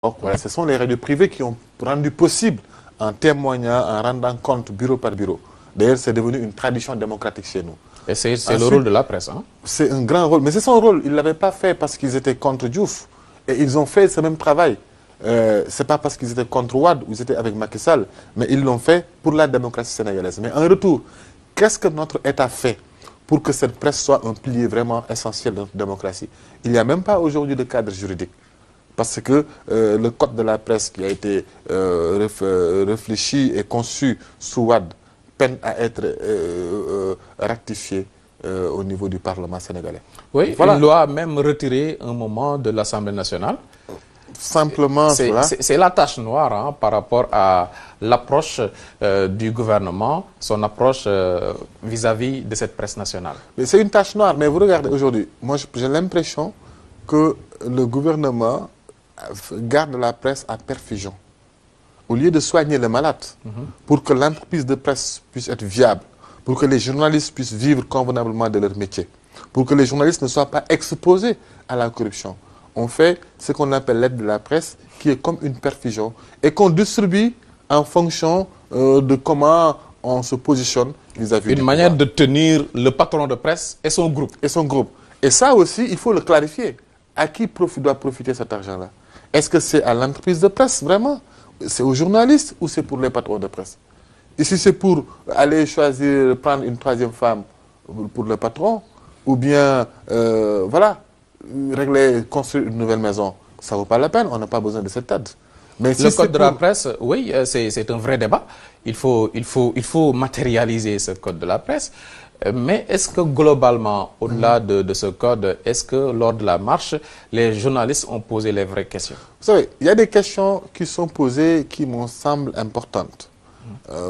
Donc, voilà, ce sont les radios privées qui ont rendu possible, en témoignant, en rendant compte bureau par bureau. D'ailleurs, c'est devenu une tradition démocratique chez nous. Et c'est le rôle de la presse. Hein? C'est un grand rôle. Mais c'est son rôle. Ils ne l'avaient pas fait parce qu'ils étaient contre Diouf. Et ils ont fait ce même travail. Ce n'est pas parce qu'ils étaient contre Ouad ou ils étaient avec Macky Sall. Mais ils l'ont fait pour la démocratie sénégalaise. Mais en retour, qu'est-ce que notre État fait pour que cette presse soit un pilier vraiment essentiel de notre démocratie? Il n'y a même pas aujourd'hui de cadre juridique. Parce que le code de la presse qui a été réfléchi et conçu sous Ouad peine à être rectifié au niveau du Parlement sénégalais. Oui, voilà. Une loi même retirée un moment de l'Assemblée nationale. Simplement, c'est la tache noire hein, par rapport à l'approche du gouvernement, son approche vis-à-vis de cette presse nationale. C'est une tache noire, mais vous regardez aujourd'hui, moi j'ai l'impression que le gouvernement garde la presse à perfusion. Au lieu de soigner les malades, pour que l'entreprise de presse puisse être viable, pour que les journalistes puissent vivre convenablement de leur métier, pour que les journalistes ne soient pas exposés à la corruption, on fait ce qu'on appelle l'aide de la presse, qui est comme une perfusion, et qu'on distribue en fonction de comment on se positionne vis-à-vis une manière de tenir le patron de presse et son groupe. Et son groupe. Et ça aussi, il faut le clarifier. À qui doit profiter cet argent-là? Est-ce que c'est à l'entreprise de presse, vraiment? C'est aux journalistes ou c'est pour les patrons de presse? Et si c'est pour aller choisir, prendre une troisième femme pour le patron, ou bien, voilà, construire une nouvelle maison, ça ne vaut pas la peine, on n'a pas besoin de cette aide. Mais si le code de la presse, oui, c'est un vrai débat. Il faut matérialiser ce code de la presse. Mais est-ce que globalement, au-delà de ce code, est-ce que lors de la marche, les journalistes ont posé les vraies questions? Vous savez, il y a des questions qui sont posées qui me semblent importantes.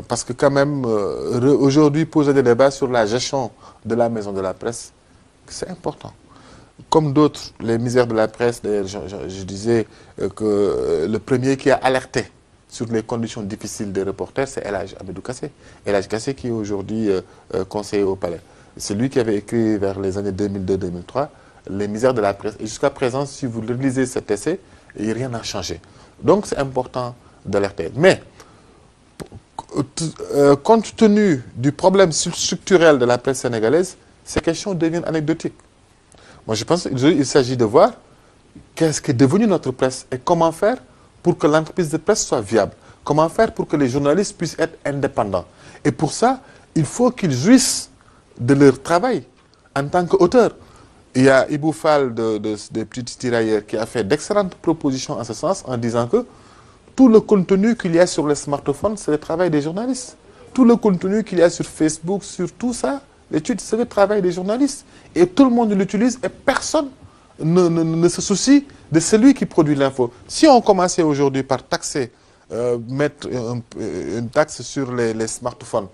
Parce que quand même, aujourd'hui, poser des débats sur la gestion de la maison de la presse, c'est important. Comme d'autres, les misères de la presse, d'ailleurs, je disais que le premier qui a alerté sur les conditions difficiles des reporters, c'est El Hadj Ahmadou Kassé. El Hadj Kassé qui est aujourd'hui conseiller au palais. C'est lui qui avait écrit vers les années 2002-2003 les misères de la presse. Et jusqu'à présent, si vous lisez cet essai, rien n'a changé. Donc c'est important d'alerter. Mais, compte tenu du problème structurel de la presse sénégalaise, ces questions deviennent anecdotiques. Moi, je pense qu'il s'agit de voir qu'est-ce qu'est devenu notre presse et comment faire pour que l'entreprise de presse soit viable. Comment faire pour que les journalistes puissent être indépendants. Et pour ça, il faut qu'ils jouissent de leur travail en tant qu'auteurs. Il y a Ibou Fall des Petites Tirailleurs qui a fait d'excellentes propositions en ce sens en disant que tout le contenu qu'il y a sur les smartphones, c'est le travail des journalistes. Tout le contenu qu'il y a sur Facebook, sur tout ça, l'étude, c'est le travail des journalistes. Et tout le monde l'utilise et personne ne se soucie de celui qui produit l'info. Si on commençait aujourd'hui par taxer, mettre une taxe sur les smartphones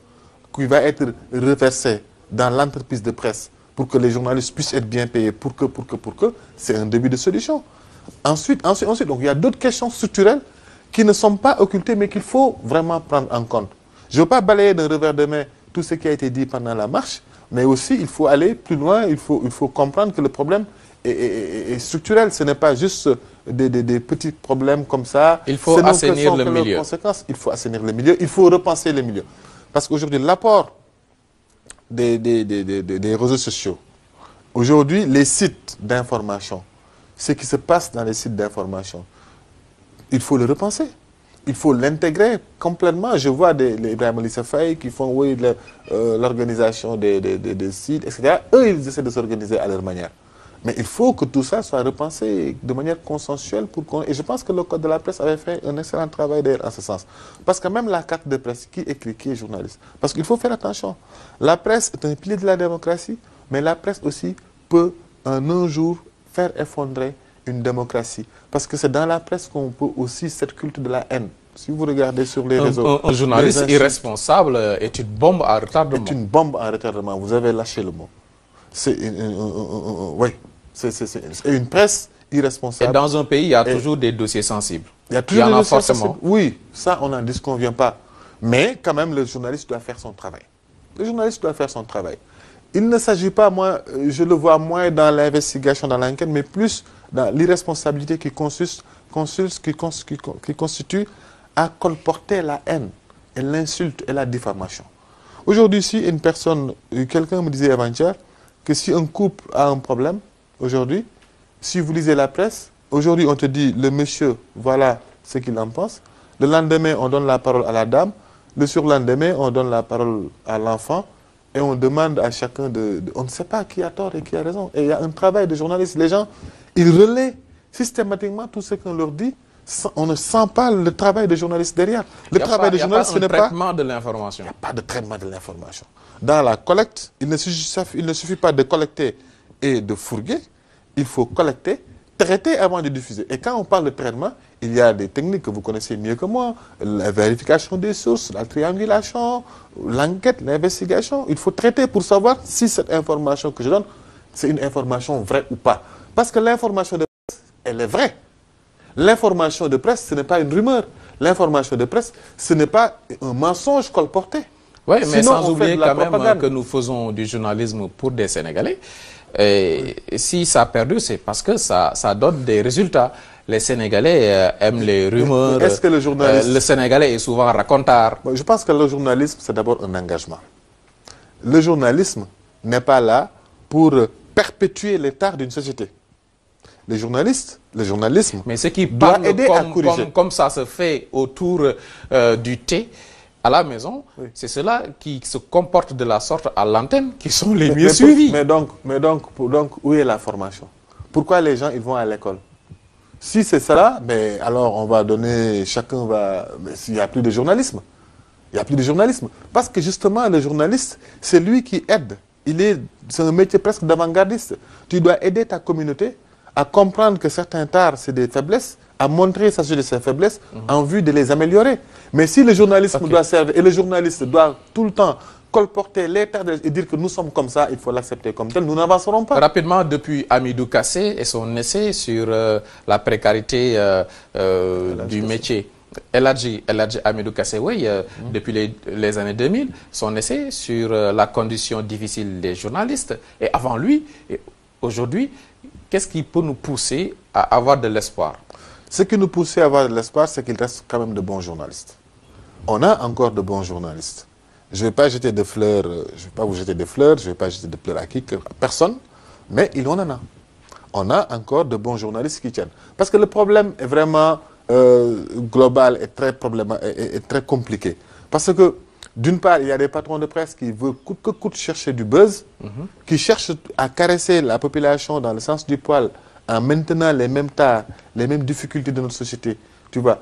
qui va être reversée dans l'entreprise de presse pour que les journalistes puissent être bien payés, pour que, c'est un début de solution. Ensuite, donc il y a d'autres questions structurelles qui ne sont pas occultées, mais qu'il faut vraiment prendre en compte. Je ne veux pas balayer d'un revers de main tout ce qui a été dit pendant la marche, mais aussi il faut aller plus loin, il faut comprendre que le problème est structurel. Ce n'est pas juste des petits problèmes comme ça. Il faut assainir le milieu. Il faut assainir le milieu, il faut repenser les milieux. Parce qu'aujourd'hui, l'apport des réseaux sociaux, aujourd'hui, les sites d'information, ce qui se passe dans les sites d'information, il faut le repenser. Il faut l'intégrer complètement. Je vois les Ibrahim Lissa Faye qui font l'organisation des sites, etc. Eux, ils essaient de s'organiser à leur manière. Mais il faut que tout ça soit repensé de manière consensuelle. Et je pense que le Code de la presse avait fait un excellent travail d'ailleurs en ce sens. Parce que même la carte de presse, qui écrit, qui est journaliste? Parce qu'il faut faire attention. La presse est un pilier de la démocratie, mais la presse aussi peut un jour faire effondrer une démocratie. Parce que c'est dans la presse qu'on peut aussi cette culte de la haine. Si vous regardez sur les réseaux... Un journaliste irresponsable est une bombe à retardement. C'est une bombe à retardement. Vous avez lâché le mot. C'est une presse irresponsable. Et dans un pays, il y a toujours des dossiers sensibles. Il y a toujours des dossiers sensibles. Oui, ça, on n'en disconvient pas. Mais quand même, le journaliste doit faire son travail. Le journaliste doit faire son travail. Il ne s'agit pas, moi, je le vois moins dans l'investigation, dans l'enquête, mais plus dans l'irresponsabilité qui consiste qui constituent à colporter la haine et l'insulte et la diffamation. Aujourd'hui, si une personne, quelqu'un me disait avant-hier que si un couple a un problème, aujourd'hui, si vous lisez la presse, aujourd'hui on te dit, le monsieur, voilà ce qu'il en pense. Le lendemain, on donne la parole à la dame. Le surlendemain, on donne la parole à l'enfant. Et on demande à chacun on ne sait pas qui a tort et qui a raison. Et il y a un travail de journaliste. Les gens, ils relaient systématiquement tout ce qu'on leur dit. On ne sent pas le travail de journaliste derrière. Le travail de journaliste, ce n'est pas... Il n'y a pas un traitement de l'information. Il n'y a pas de traitement de l'information. Dans la collecte, il ne suffit pas de collecter et de fourguer. Il faut collecter, traiter avant de diffuser. Et quand on parle de traitement, il y a des techniques que vous connaissez mieux que moi. La vérification des sources, la triangulation, l'enquête, l'investigation. Il faut traiter pour savoir si cette information que je donne, c'est une information vraie ou pas. Parce que l'information de presse, elle est vraie. L'information de presse, ce n'est pas une rumeur. L'information de presse, ce n'est pas un mensonge colporté. Oui, mais sinon, sans oublier quand même que nous faisons du journalisme pour des Sénégalais. Et si ça a perdu, c'est parce que ça donne des résultats. Les Sénégalais aiment les rumeurs. Est-ce que le journaliste... le Sénégalais est souvent racontard. Je pense que le journalisme, c'est d'abord un engagement. Le journalisme n'est pas là pour perpétuer l'état d'une société. Le journalisme mais ce qui doit aider à corriger. Comme ça se fait autour du thé à la maison, oui. C'est ceux-là qui se comportent de la sorte à l'antenne qui sont les mieux suivis. Mais donc, où est la formation? Pourquoi les gens ils vont à l'école? Si c'est cela, mais alors on va donner, chacun va... Mais il n'y a plus de journalisme. Il n'y a plus de journalisme. Parce que justement, le journaliste, c'est lui qui aide. C'est un métier presque d'avant-gardiste. Tu dois aider ta communauté à comprendre que certains tares, c'est des faiblesses, à montrer s'agir de ces faiblesses en vue de les améliorer. Mais si le journalisme doit servir, et le journaliste doit tout le temps colporter les tares et dire que nous sommes comme ça, il faut l'accepter comme tel, nous n'avancerons pas. Rapidement, depuis Hamidou Kassé et son essai sur la précarité du métier, Eladji Hamidou Kassé, oui, depuis les années 2000, son essai sur la condition difficile des journalistes, et avant lui, aujourd'hui, qu'est-ce qui peut nous pousser à avoir de l'espoir? Ce qui nous pousse à avoir de l'espoir, c'est qu'il reste quand même de bons journalistes. On a encore de bons journalistes. Je ne vais pas jeter de fleurs, je ne vais pas vous jeter des fleurs, je ne vais pas jeter de fleurs à personne, mais on en a. On a encore de bons journalistes qui tiennent. Parce que le problème est vraiment global et très compliqué. Parce que, d'une part, il y a des patrons de presse qui veulent coûte que coûte chercher du buzz, qui cherchent à caresser la population dans le sens du poil, en maintenant les mêmes tares, les mêmes difficultés de notre société. Tu vois,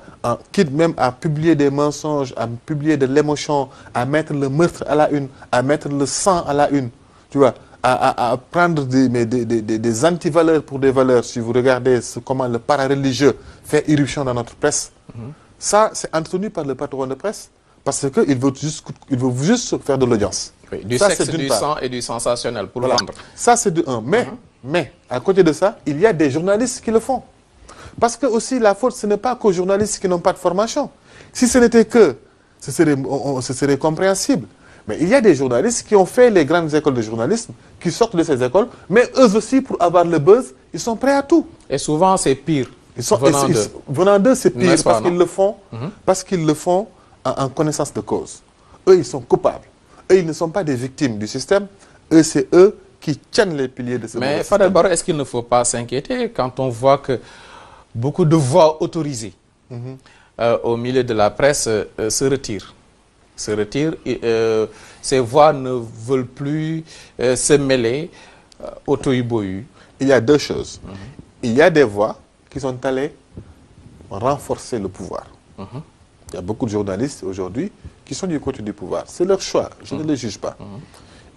quitte même à publier des mensonges, à publier de l'émotion, à mettre le meurtre à la une, à mettre le sang à la une, tu vois, à prendre des antivaleurs pour des valeurs. Si vous regardez comment le para-religieux fait irruption dans notre presse, ça, c'est entretenu par le patron de presse parce qu'il veut juste faire de l'audience. Oui, du sexe, du sang et du sensationnel pour vendre. Ça, c'est de un. Mais, à côté de ça, il y a des journalistes qui le font. Parce que aussi, la faute, ce n'est pas qu'aux journalistes qui n'ont pas de formation. Si ce n'était que, ce serait compréhensible. Mais il y a des journalistes qui ont fait les grandes écoles de journalisme, qui sortent de ces écoles, mais eux aussi, pour avoir le buzz, ils sont prêts à tout. Et souvent, c'est pire. Venant d'eux, c'est pire parce qu'ils le font en connaissance de cause. Eux, ils sont coupables. Eux, ils ne sont pas des victimes du système. Eux, c'est eux qui tiennent les piliers de ce système. Mais Fadel Barro, est-ce qu'il ne faut pas s'inquiéter quand on voit que beaucoup de voix autorisées au milieu de la presse se retirent? Ces voix ne veulent plus se mêler au tohu-bohu. Il y a deux choses. Il y a des voix qui sont allées renforcer le pouvoir. Il y a beaucoup de journalistes aujourd'hui qui sont du côté du pouvoir. C'est leur choix, je ne les juge pas.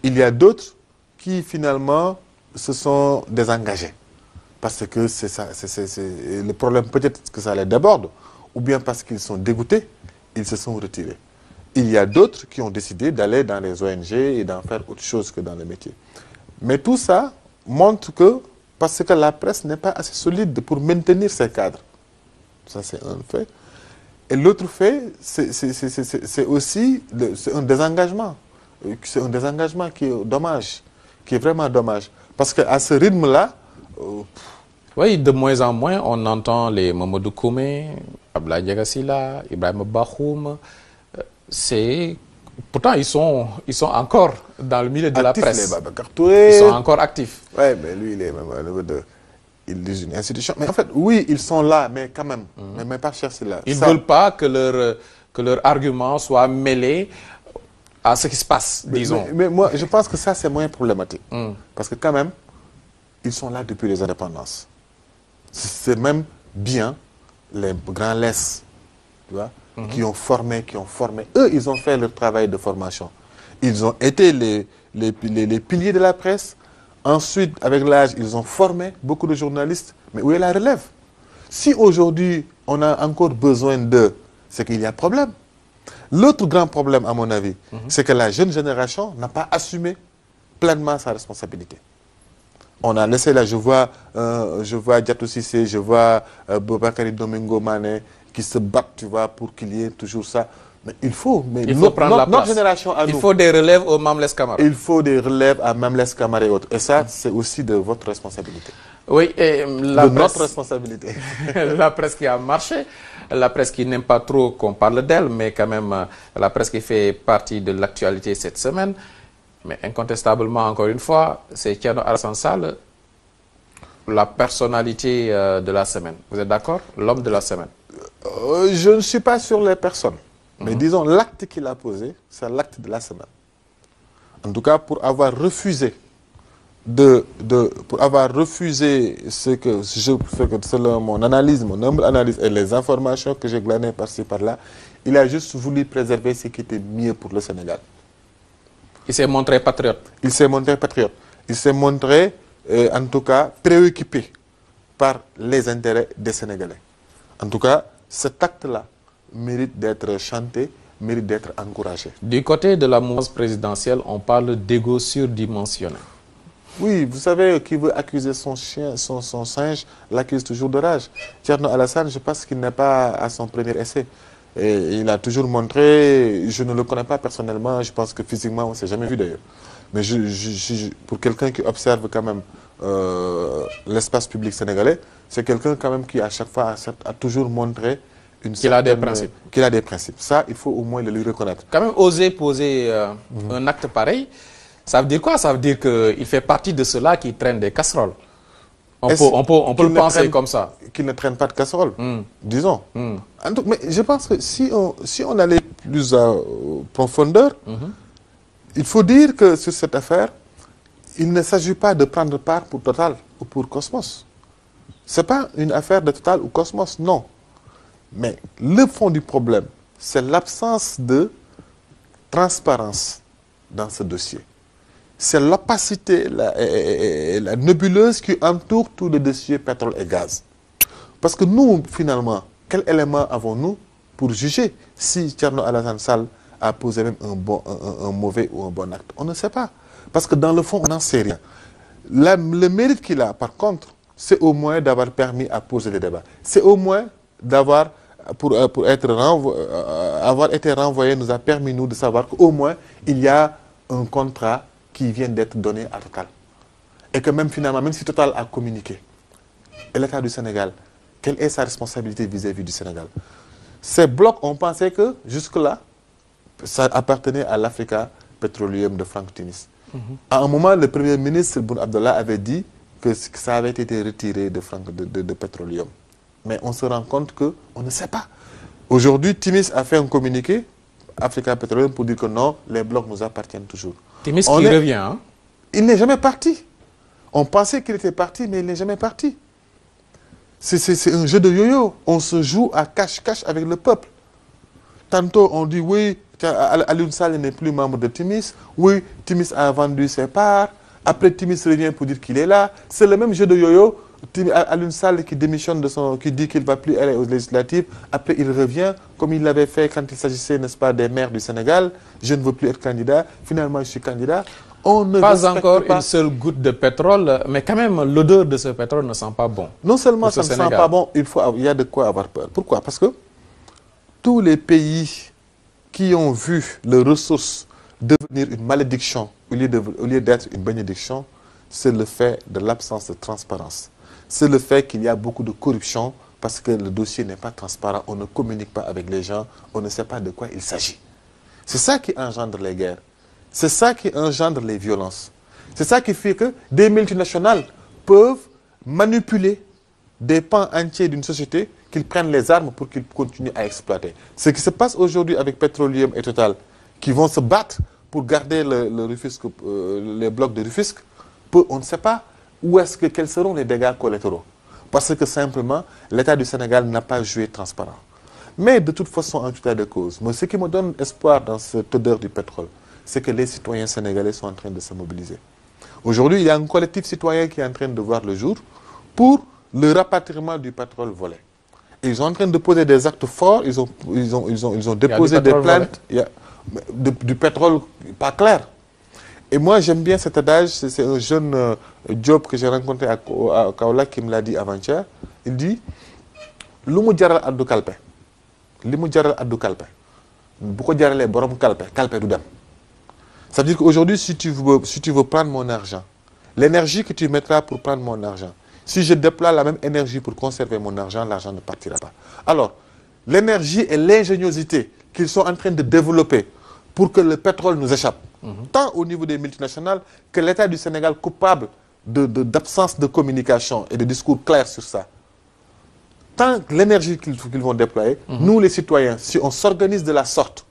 Il y a d'autres qui finalement se sont désengagés. Parce que c'est ça, le problème, peut-être que ça les déborde, ou bien parce qu'ils sont dégoûtés, ils se sont retirés. Il y a d'autres qui ont décidé d'aller dans les ONG et d'en faire autre chose que dans le métier. Mais tout ça montre que, parce que la presse n'est pas assez solide pour maintenir ses cadres. Ça, c'est un fait. Et l'autre fait, c'est aussi un désengagement. C'est un désengagement qui est dommage, qui est vraiment dommage. Parce qu'à ce rythme-là, Oui, de moins en moins, on entend les Mamadou Koumé, Abdoulaye Ndiaga Sylla, Ibrahima Bakhoum. C'est... Pourtant, ils sont encore dans le milieu de la presse. Les Babacar Touré. Ils sont encore actifs. Oui, mais lui, il est même au niveau de... Il est une institution. Mais en fait, oui, ils sont là, mais quand même. Mais pas chercher là. Ils ne veulent pas que leur argument soit mêlé à ce qui se passe, disons. Mais moi, je pense que ça, c'est moins problématique. Parce que quand même, ils sont là depuis les indépendances. C'est même bien les grands laisses, tu vois, qui ont formé. Eux, ils ont fait leur travail de formation. Ils ont été les piliers de la presse. Ensuite, avec l'âge, ils ont formé beaucoup de journalistes. Mais où est la relève? Si aujourd'hui, on a encore besoin d'eux, c'est qu'il y a problème. L'autre grand problème, à mon avis, c'est que la jeune génération n'a pas assumé pleinement sa responsabilité. On a laissé là, je vois Diatou Cissé, je vois Boubacar Domingo Mané qui se battent, tu vois, pour qu'il y ait toujours ça. Mais il faut prendre la place. Notre génération à nous. Il faut des relèves au Mamles Camara. Il faut des relèves à Mamles Camara et autres. Et ça, c'est aussi de votre responsabilité. Oui, et notre responsabilité. La presse qui a marché, la presse qui n'aime pas trop qu'on parle d'elle, mais quand même la presse qui fait partie de l'actualité cette semaine. Mais incontestablement, encore une fois, c'est Thierno Alassane Sall, la personnalité de la semaine. Vous êtes d'accord? L'homme de la semaine. Je ne suis pas sur les personnes. Mais disons, l'acte qu'il a posé, c'est l'acte de la semaine. En tout cas, pour avoir refusé ce que selon mon analyse, mon humble analyse et les informations que j'ai glanées par-ci par-là, il a juste voulu préserver ce qui était mieux pour le Sénégal. Il s'est montré patriote. Il s'est montré patriote. Il s'est montré, en tout cas, préoccupé par les intérêts des Sénégalais. En tout cas, cet acte-là mérite d'être chanté, mérite d'être encouragé. Du côté de la mouvance présidentielle, on parle d'égo surdimensionné. Oui, vous savez, qui veut accuser son chien, son singe, l'accuse toujours de rage. Thierno Alassane, je pense qu'il n'est pas à son premier essai. Et il a toujours montré, je ne le connais pas personnellement, je pense que physiquement, on ne s'est jamais vu d'ailleurs. Mais pour quelqu'un qui observe quand même l'espace public sénégalais, c'est quelqu'un quand même qui à chaque fois a toujours montré qu'il a des principes. Qu'il a des principes. Ça, il faut au moins le lui reconnaître. Quand même oser poser un acte pareil, ça veut dire quoi? Ça veut dire qu'il fait partie de ceux-là qui traînent des casseroles. On peut le penser comme ça. Qu'il ne traîne pas de casseroles, disons. Mais je pense que si on allait plus à profondeur, il faut dire que sur cette affaire, il ne s'agit pas de prendre part pour Total ou pour Cosmos. Ce n'est pas une affaire de Total ou Cosmos, non. Mais le fond du problème, c'est l'absence de transparence dans ce dossier. C'est l'opacité, la nébuleuse qui entoure tout le dossier pétrole et gaz. Parce que nous, finalement, quel élément avons-nous pour juger si Thierno Alassane Sall a posé même un mauvais ou un bon acte? On ne sait pas. Parce que dans le fond, on n'en sait rien. Le mérite qu'il a, par contre, c'est au moins d'avoir permis à poser les débats. C'est au moins d'avoir, avoir été renvoyé, nous a permis, nous, de savoir qu'au moins, il y a un contrat qui vient d'être donné à Total. Et que même finalement, même si Total a communiqué, et l'État du Sénégal, quelle est sa responsabilité vis-à-vis du Sénégal? Ces blocs, on pensait que jusque-là, ça appartenait à l'Africa Petroleum de Franck Timis. À un moment, le Premier ministre Boun Abdallah avait dit que ça avait été retiré de Petroleum. Mais on se rend compte qu'on ne sait pas. Aujourd'hui, Timis a fait un communiqué, Africa Petroleum, pour dire que non, les blocs nous appartiennent toujours. Timis qui revient, hein? Il n'est jamais parti. On pensait qu'il était parti, mais il n'est jamais parti. C'est un jeu de yo-yo. On se joue à cache-cache avec le peuple. Tantôt, on dit oui, Alioune Sall n'est plus membre de Timis. Oui, Timis a vendu ses parts. Après, Timis revient pour dire qu'il est là. C'est le même jeu de yo-yo. Alioune Sall qui démissionne qui dit qu'il ne va plus aller aux législatives. Après, il revient, comme il l'avait fait quand il s'agissait, n'est-ce pas, des maires du Sénégal. Je ne veux plus être candidat. Finalement, je suis candidat. On ne pas encore une seule goutte de pétrole, mais quand même, l'odeur de ce pétrole ne sent pas bon. Non seulement ça ne sent pas bon, il y a de quoi avoir peur. Pourquoi? Parce que tous les pays qui ont vu leurs ressources devenir une malédiction au lieu d'être une bénédiction, c'est le fait de l'absence de transparence. c'est le fait qu'il y a beaucoup de corruption parce que le dossier n'est pas transparent, on ne communique pas avec les gens, on ne sait pas de quoi il s'agit. C'est ça qui engendre les guerres. C'est ça qui engendre les violences. C'est ça qui fait que des multinationales peuvent manipuler des pans entiers d'une société qu'ils prennent les armes pour qu'ils continuent à exploiter. Ce qui se passe aujourd'hui avec Petroleum et Total, qui vont se battre pour garder le Rufisque, les blocs de Rufisque, on ne sait pas quels seront les dégâts collatéraux. Parce que simplement, l'État du Sénégal n'a pas joué transparent. Mais de toute façon, en tout état de cause, moi, ce qui me donne espoir dans cette odeur du pétrole, c'est que les citoyens sénégalais sont en train de se mobiliser. Aujourd'hui, il y a un collectif citoyen qui est en train de voir le jour pour le rapatriement du pétrole volé. Ils sont en train de poser des actes forts, ils ont déposé des plaintes. Il y a du pétrole pas clair. Et moi, j'aime bien cet adage, c'est un jeune Diop que j'ai rencontré à Kaolack qui me l'a dit avant-hier. Il dit « Lumu jaral addu kalpe, limu jaral addu kalpe, beaucoup jarale borom kalpe, kalpe du dem ». Ça veut dire qu'aujourd'hui, si tu veux prendre mon argent, l'énergie que tu mettras pour prendre mon argent, si je déploie la même énergie pour conserver mon argent, l'argent ne partira pas. Alors, l'énergie et l'ingéniosité qu'ils sont en train de développer pour que le pétrole nous échappe, tant au niveau des multinationales que l'État du Sénégal coupable d'absence de communication et de discours clairs sur ça. Tant que l'énergie qu'ils vont déployer, nous les citoyens, si on s'organise de la sorte,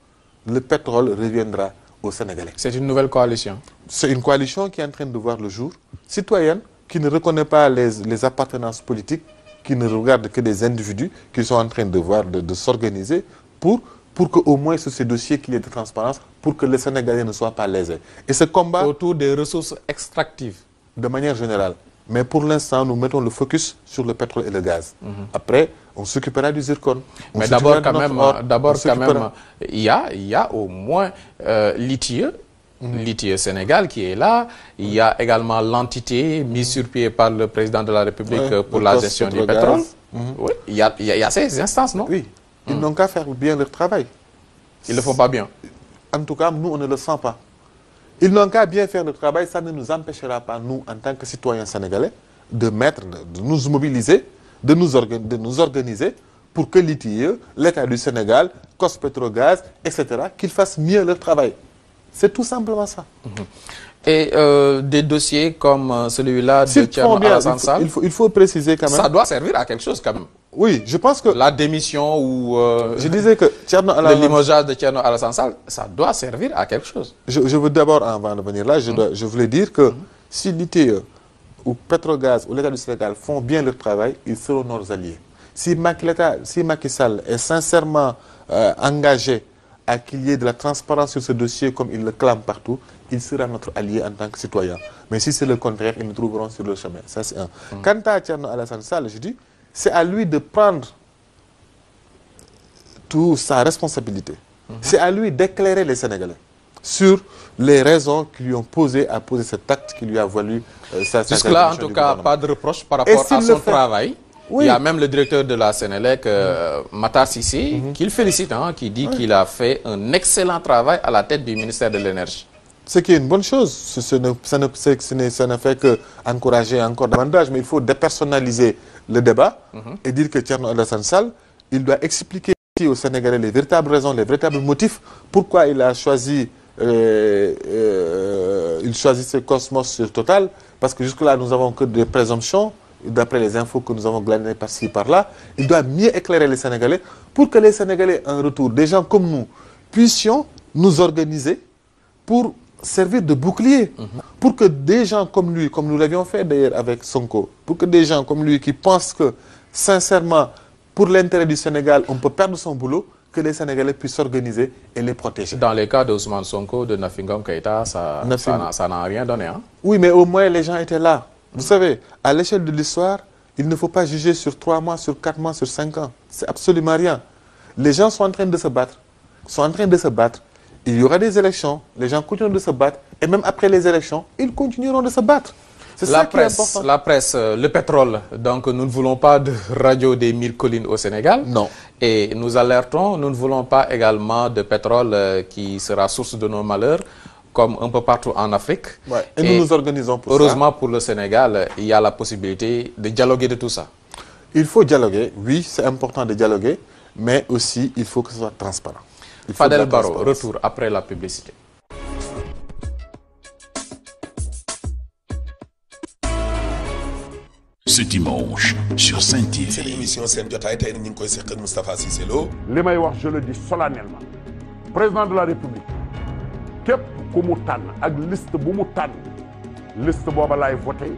le pétrole reviendra aux Sénégalais. C'est une nouvelle coalition. C'est une coalition qui est en train de voir le jour, citoyenne, qui ne reconnaît pas les appartenances politiques, qui ne regarde que des individus qui sont en train de s'organiser pour qu'au moins sur ces dossiers qu'il y ait de transparence, pour que les Sénégalais ne soient pas lésés. Et ce combat... Autour des ressources extractives. De manière générale. Mais pour l'instant, nous mettons le focus sur le pétrole et le gaz. Après, on s'occupera du zircon. Mais d'abord, quand même, il y a au moins l'ITIE, l'ITIE Sénégal qui est là. Il y a également l'entité mise sur pied par le président de la République pour la gestion du pétrole. Oui, il y a ces instances, non? Oui. Ils n'ont qu'à faire bien leur travail. Ils ne le font pas bien. En tout cas, nous, on ne le sent pas. Ils n'ont qu'à bien faire le travail, ça ne nous empêchera pas, nous, en tant que citoyens sénégalais, de nous mobiliser, de nous organiser pour que l'ITIE, l'État du Sénégal, Cospetrogaz, etc., qu'ils fassent mieux leur travail. C'est tout simplement ça. Et des dossiers comme celui-là de Thierno Alassane Sall, il faut préciser quand même... Ça doit servir à quelque chose quand même. Oui, je pense que... La démission ou... je disais que Thierno Alassane... Le limogeage de Thierno Alassane Sall, ça doit servir à quelque chose. Je veux d'abord, avant de venir là, je voulais dire que si l'ITIE ou Petrogaz ou l'État du Sénégal font bien leur travail, ils seront nos alliés. Si Macky Sall est sincèrement engagé à qu'il y ait de la transparence sur ce dossier comme il le clame partout, il sera notre allié en tant que citoyen. Mais si c'est le contraire, ils nous trouveront sur le chemin. Ça, c'est un. Quant à Thierno Alassane Sall, je dis, c'est à lui de prendre toute sa responsabilité. C'est à lui d'éclairer les Sénégalais sur les raisons qui lui ont posé à poser cet acte qui lui a valu sa jusque-là, en tout cas, pas de reproche par rapport à son travail. Oui. Il y a même le directeur de la Sénélec, Matar Cissé, qui le félicite, qui dit qu'il a fait un excellent travail à la tête du ministère de l'Énergie. Ce qui est une bonne chose. Ça ne fait qu'encourager encore davantage, mais il faut dépersonnaliser le débat et dire que Thierno Alassane Sall, il doit expliquer aux Sénégalais les véritables raisons, les véritables motifs, pourquoi il a choisi ce Cosmos sur Total, parce que jusque-là, nous n'avons que des présomptions, d'après les infos que nous avons glanées par-ci, par-là. Il doit mieux éclairer les Sénégalais pour que les Sénégalais, en retour, des gens comme nous, puissions nous organiser pour servir de bouclier. Pour que des gens comme lui, comme nous l'avions fait d'ailleurs avec Sonko, pour que des gens comme lui qui pensent que, sincèrement, pour l'intérêt du Sénégal, on peut perdre son boulot, que les Sénégalais puissent s'organiser et les protéger. Dans les cas d'Ousmane Sonko, de Nafingam Keïta, ça n'a rien donné. Oui, mais au moins les gens étaient là. Vous savez, à l'échelle de l'histoire, il ne faut pas juger sur 3 mois, sur 4 mois, sur 5 ans. C'est absolument rien. Les gens sont en train de se battre. Il y aura des élections, les gens continueront de se battre. Et même après les élections, ils continueront de se battre. C'est ça qui est important. La presse, le pétrole. Donc nous ne voulons pas de radio des 1000 collines au Sénégal. Non. Et nous alertons, nous ne voulons pas également de pétrole qui sera source de nos malheurs comme un peu partout en Afrique. Ouais. Et nous nous organisons pour heureusement pour le Sénégal, il y a la possibilité de dialoguer de tout ça. Il faut dialoguer, oui, c'est important de dialoguer, mais aussi il faut que ce soit transparent. Fadel Barro, retour après la publicité. Ce dimanche sur Sen TV. C'est l'émission Sen Jotaay tey ñu ngi koy seq ak Moustapha Cissé Lo. li may wax je le dis solennellement président de la République képp ku mu tànn ak liste bu mu tànn liste booba laay voté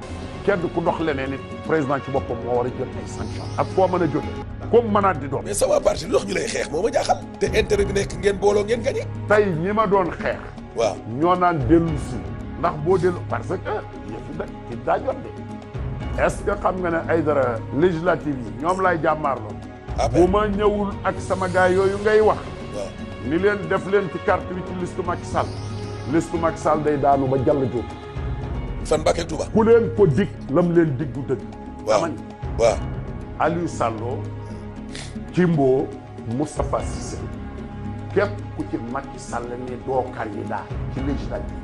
kenn ku dox leneen it président ci boppam moo war a jot ay sanctions ak foo mën a jóge comme mënaat di doon. mais sama parti lu tax ñu lay xeex moo ma jaaxal. te intérêt bi nekk ngeen booloo ngeen gagné. tey ñi ma doon xeex. waaw ñoo naan dellu si ndax boo dellu parce que yëf yi ci daa jot de. est-ce que xam nga ne ay dara législative yi ñoom lay jàmmaarloo. bu ma ñëwul ak sama gaay yooyu ngay wax. waaw ni leen def leen ci carte bi ci liste Macky Sall. liste Macky Sall day daanu ba jàll jóg. fan Mbacké Touba. ku leen ko dig lam leen dig du dëgg. waaw waaw. Aliou Sallo Jimbo Moustapha Cissé képp ku ci Macky Sall ni doo candidat ci législative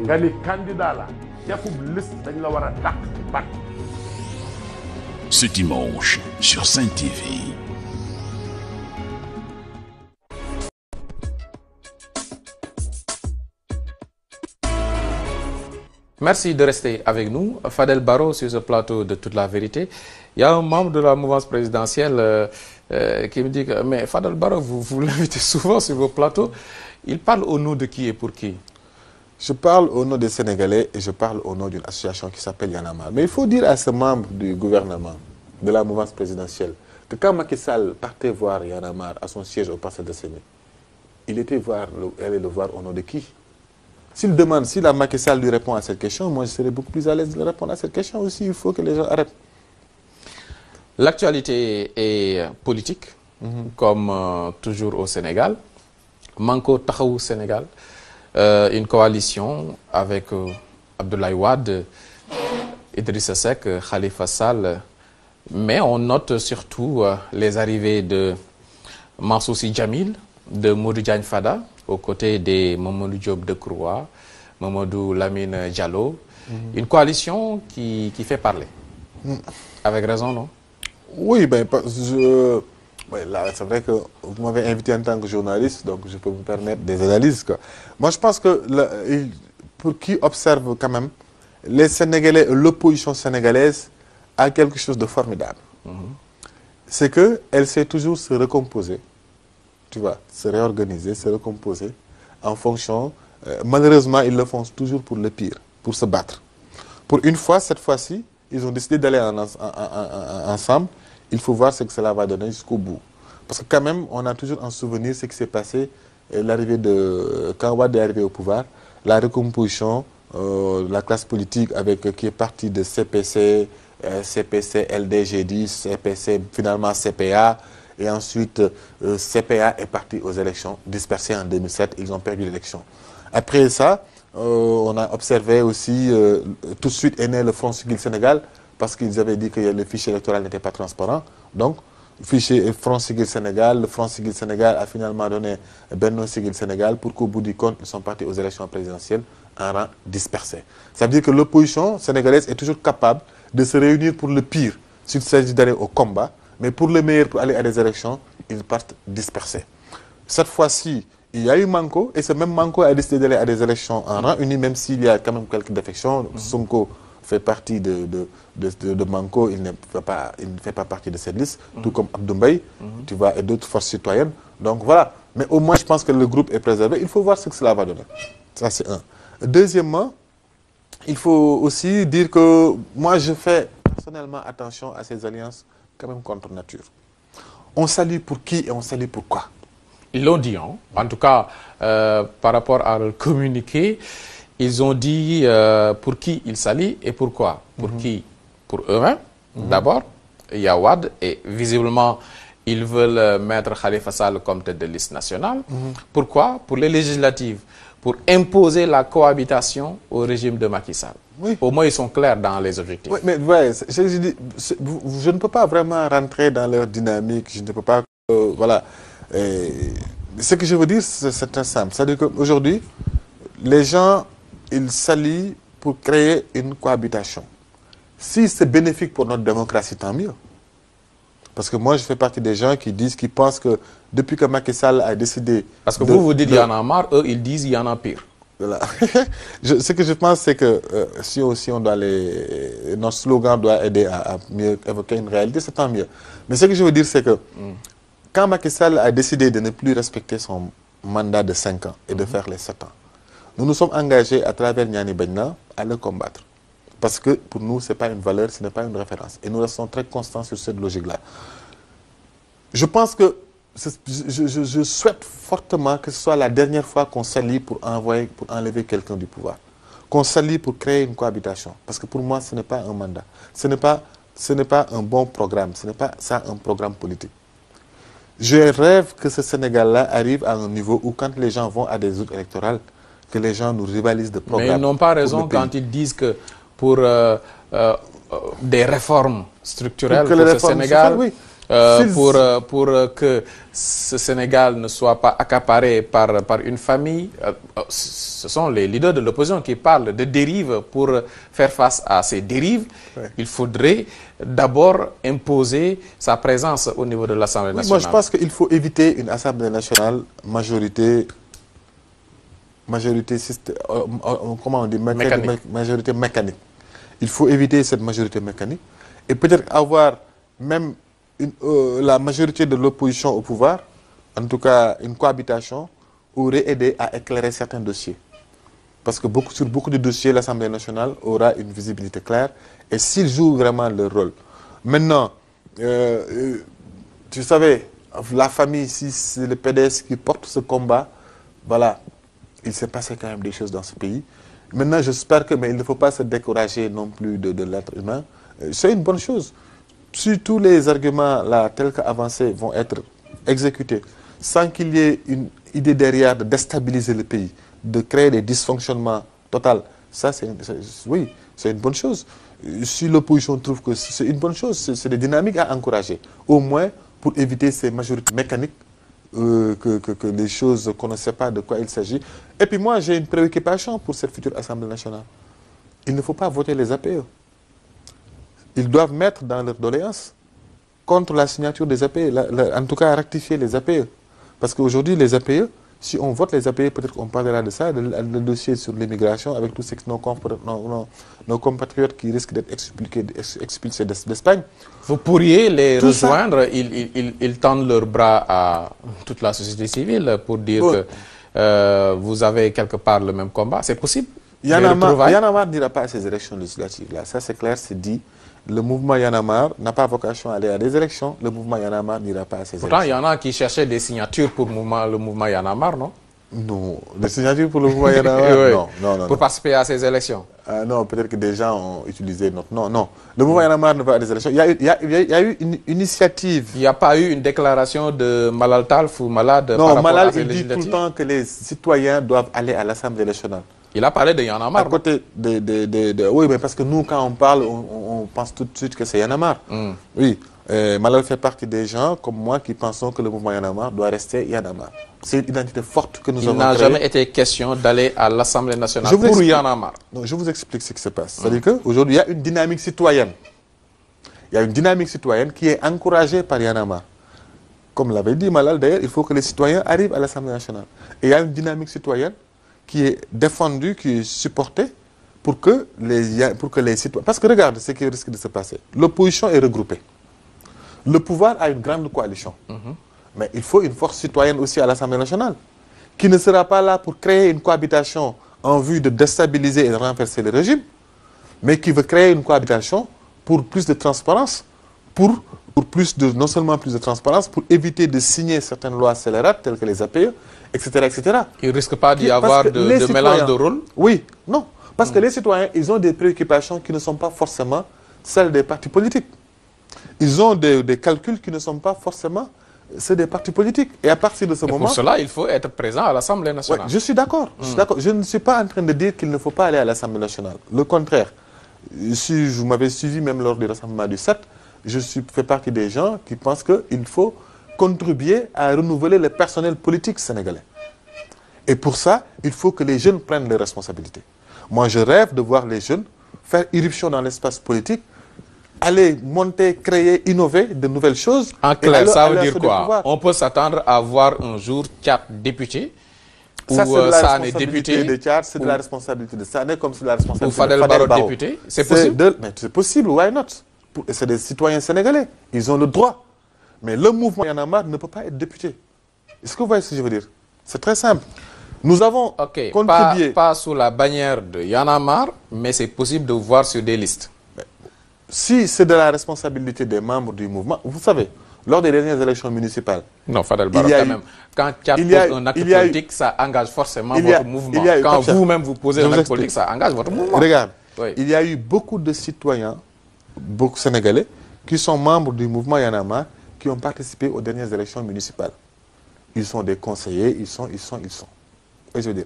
nga ni candidat la defub liste dañ la war a dàq ci parti. Ce dimanche sur Sen TV. Merci de rester avec nous. Fadel Barro sur ce plateau de Toute la Vérité. Il y a un membre de la mouvance présidentielle qui me dit que mais Fadel Barro, vous l'invitez souvent sur vos plateaux. Il parle au nom de qui et pour qui? Je parle au nom des Sénégalais et je parle au nom d'une association qui s'appelle Y'en a marre. Mais il faut dire à ce membre du gouvernement, de la mouvance présidentielle, que quand Macky Sall partait voir Y'en a marre à son siège au Parcelles Assainies, il était allé le voir au nom de qui? S'il demande, si la Macky Sall lui répond à cette question, moi je serais beaucoup plus à l'aise de lui répondre à cette question aussi. Il faut que les gens arrêtent. L'actualité est politique, comme toujours au Sénégal. Manko Taxawu Sénégal, une coalition avec Abdoulaye Wade, Idrissa Seck, Khalifa Sall. Mais on note surtout les arrivées de Mansour Sy Djamil, de Modou Diagne Fada, aux côtés des Mamadou Diop Decroix, Mamadou Lamine Diallo. Une coalition qui fait parler. Avec raison, non? Oui, ben, ouais, là, c'est vrai que vous m'avez invité en tant que journaliste, donc je peux vous permettre des analyses, quoi. Moi, je pense que, pour qui observe quand même, les Sénégalais, l'opposition sénégalaise a quelque chose de formidable. C'est qu'elle sait toujours se recomposer, tu vois, se réorganiser, se recomposer en fonction... malheureusement, ils le font toujours pour le pire, pour se battre. Pour une fois, cette fois-ci, ils ont décidé d'aller ensemble. Il faut voir ce que cela va donner jusqu'au bout. Parce que quand même, on a toujours en souvenir ce qui s'est passé, l'arrivée de... Quand Wade est arrivé au pouvoir, la recomposition, la classe politique qui est partie de CPC, CPC, LDG10, CPC, finalement CPA, et ensuite CPA est parti aux élections, dispersé en 2007, ils ont perdu l'élection. Après ça, on a observé aussi, tout de suite est né le Front Siggil Sénégal, parce qu'ils avaient dit que le fichier électoral n'était pas transparent. Donc, le fichier Front Siggil Sénégal, le Front Siggil Sénégal a finalement donné Benno Siggil Sénégal pour qu'au bout du compte, ils sont partis aux élections présidentielles en rang dispersé. Ça veut dire que l'opposition sénégalaise est toujours capable de se réunir pour le pire, s'il s'agit d'aller au combat, mais pour le meilleur, pour aller à des élections, ils partent dispersés. Cette fois-ci, il y a eu Manko, et ce même Manko a décidé d'aller à des élections en rang uni, même s'il y a quand même quelques défections. Sonko fait partie de Manko, il ne fait pas partie de cette liste, tout comme Abdoumbaye, tu vois, et d'autres forces citoyennes. Donc voilà, mais au moins je pense que le groupe est préservé. Il faut voir ce que cela va donner. Ça c'est un. Deuxièmement, il faut aussi dire que moi je fais personnellement attention à ces alliances quand même contre nature. On salue pour qui et on salue pourquoi? Ils l'ont dit, hein. En tout cas, par rapport à leur communiqué, ils ont dit pour qui ils s'allient et pourquoi. Pour qui? Pour eux-mêmes, d'abord, il y a Wade, et visiblement, ils veulent mettre Khalifa Sall comme tête de liste nationale. Pourquoi? Pour les législatives, pour imposer la cohabitation au régime de Macky Sall. Oui. Au moins, ils sont clairs dans les objectifs. Oui, mais ouais, je ne peux pas vraiment rentrer dans leur dynamique, je ne peux pas... voilà. Ce que je veux dire, c'est très simple. C'est-à-dire qu'aujourd'hui, les gens, ils s'allient pour créer une cohabitation. Si c'est bénéfique pour notre démocratie, tant mieux. Parce que moi, je fais partie des gens qui pensent que depuis que Macky Sall a décidé... Parce que vous dites il y en a marre, eux, ils disent il y en a pire. Voilà. Ce que je pense, c'est que si on doit notre slogan doit aider à mieux évoquer une réalité, c'est tant mieux. Mais ce que je veux dire, c'est que quand Macky Sall a décidé de ne plus respecter son mandat de 5 ans et de faire les 7 ans, nous nous sommes engagés à travers Niani Benna à le combattre. Parce que pour nous, ce n'est pas une valeur, ce n'est pas une référence. Et nous restons très constants sur cette logique-là. Je pense que je souhaite fortement que ce soit la dernière fois qu'on s'allie pour enlever quelqu'un du pouvoir. Qu'on s'allie pour créer une cohabitation. Parce que pour moi, ce n'est pas un mandat. Ce n'est pas un bon programme. Ce n'est pas ça un programme politique. Je rêve que ce Sénégal-là arrive à un niveau où quand les gens vont à des zones électorales, que les gens nous rivalisent de programmes. Mais ils n'ont pas raison quand ils disent que pour des réformes structurelles pour ce Sénégal, oui. Pour que ce Sénégal ne soit pas accaparé par une famille, ce sont les leaders de l'opposition qui parlent de dérives. Pour faire face à ces dérives, il faudrait d'abord imposer sa présence au niveau de l'Assemblée nationale. Moi, je pense qu'il faut éviter une Assemblée nationale majorité comment on dit, majorité mécanique. Il faut éviter cette majorité mécanique et peut-être avoir même la majorité de l'opposition au pouvoir, en tout cas une cohabitation, aurait aidé à éclairer certains dossiers. Parce que sur beaucoup de dossiers, l'Assemblée nationale aura une visibilité claire et s'ils jouent vraiment leur rôle. Maintenant, tu savais, la famille, si c'est le PDS qui porte ce combat, voilà, il s'est passé quand même des choses dans ce pays. Maintenant, j'espère que, mais il ne faut pas se décourager non plus de l'être humain. C'est une bonne chose. Si tous les arguments là, tels qu'avancés vont être exécutés, sans qu'il y ait une idée derrière de déstabiliser le pays, de créer des dysfonctionnements totaux, ça, oui, c'est une bonne chose. Si l'opposition trouve que c'est une bonne chose, c'est des dynamiques à encourager. Au moins, pour éviter ces majorités mécaniques, que les choses qu'on ne sait pas de quoi il s'agit. Et puis moi, j'ai une préoccupation pour cette future Assemblée nationale. Il ne faut pas voter les APE. Ils doivent mettre dans leur doléance contre la signature des APE, en tout cas rectifier les APE. Parce qu'aujourd'hui, les APE, si on vote les APE, peut-être qu'on parlera de ça, le dossier sur l'immigration, avec tous nos compatriotes qui risquent d'être expulsés d'Espagne. Vous pourriez les rejoindre, ils tendent leurs bras à toute la société civile pour dire que vous avez quelque part le même combat. C'est possible? Y'en a marre n'ira pas à ces élections législatives-là. Ça, c'est clair, c'est dit. Le mouvement Y'en a marre n'a pas vocation à aller à des élections. Le mouvement Y'en a marre n'ira pas à ces élections. Pourtant, il y en a qui cherchaient des signatures pour le mouvement Y'en a marre, non? Non. Des signatures pour le mouvement Y'en a marre? Oui. Non. Pour participer à ces élections? Non, peut-être que des gens ont utilisé notre nom. Non. Le mouvement Y'en a marre ne va à des élections. Il y a eu une initiative. Il n'y a pas eu une déclaration de Malal Talf ou Malade? Non, Malal, il dit tout le temps que les citoyens doivent aller à l'Assemblée nationale. Il a parlé de Y'en a marre. À côté oui, mais parce que nous, quand on parle, on pense tout de suite que c'est Y'en a marre. Oui, Malal fait partie des gens, comme moi, qui pensons que le mouvement Y'en a marre doit rester Y'en a marre. C'est une identité forte que nous avons créée. Il n'a jamais été question d'aller à l'Assemblée nationale pour Y'en a marre. Non, je vous explique ce qui se passe. C'est-à-dire qu'aujourd'hui, il y a une dynamique citoyenne. Il y a une dynamique citoyenne qui est encouragée par Y'en a marre. Comme l'avait dit Malal, d'ailleurs, il faut que les citoyens arrivent à l'Assemblée nationale. Et il y a une dynamique citoyenne qui est défendue, qui est supportée pour que les citoyens... Parce que regarde ce qui risque de se passer. L'opposition est regroupée. Le pouvoir a une grande coalition. Mais il faut une force citoyenne aussi à l'Assemblée nationale, qui ne sera pas là pour créer une cohabitation en vue de déstabiliser et de renverser le régime, mais qui veut créer une cohabitation pour plus de transparence, pour non seulement plus de transparence, pour éviter de signer certaines lois scélérates, telles que les APE, etc. etc. Il ne risque pas d'y avoir de mélange de rôles? Oui, non. Parce que les citoyens, ils ont des préoccupations qui ne sont pas forcément celles des partis politiques. Ils ont des calculs qui ne sont pas forcément ceux des partis politiques. Et à partir de ce moment... Pour cela, il faut être présent à l'Assemblée nationale. Ouais, je suis d'accord. Je ne suis pas en train de dire qu'il ne faut pas aller à l'Assemblée nationale. Le contraire. Si vous m'avez suivi même lors du rassemblement du 7, je fais partie des gens qui pensent qu'il faut contribuer à renouveler le personnel politique sénégalais. Et pour ça, il faut que les jeunes prennent les responsabilités. Moi, je rêve de voir les jeunes faire irruption dans l'espace politique, aller monter, créer, innover de nouvelles choses. En clair, ça veut dire quoi? Pouvoir. On peut s'attendre à voir un jour Tchad député, Ça, ou c'est de la Sané responsabilité député, de Tchad, c'est de ou- la responsabilité de Sané, comme c'est de la responsabilité ou Fadel de Fadel Barro Barro. député. C'est possible? Mais c'est possible, why not? C'est des citoyens sénégalais, ils ont le droit. Mais le mouvement Y en a marre ne peut pas être député. Est-ce que vous voyez ce que je veux dire? C'est très simple. Nous avons Ok, contribué... pas sous la bannière de Y en a marre, mais c'est possible de voir sur des listes. Si c'est de la responsabilité des membres du mouvement, vous savez, lors des dernières élections municipales, Non, Fadel Barro, Il y a quand eu- même. Quand Tchad il y a- pose un acte il y a eu- politique, ça engage forcément il y a- votre mouvement. il y a eu- Quand Pape vous-même vous posez je un vous acte explique. politique, ça engage votre mouvement. regarde, Oui. il y a eu beaucoup de citoyens, beaucoup sénégalais, qui sont membres du mouvement Y en a marre, qui ont participé aux dernières élections municipales. Ils sont des conseillers, ils sont. Et je veux dire,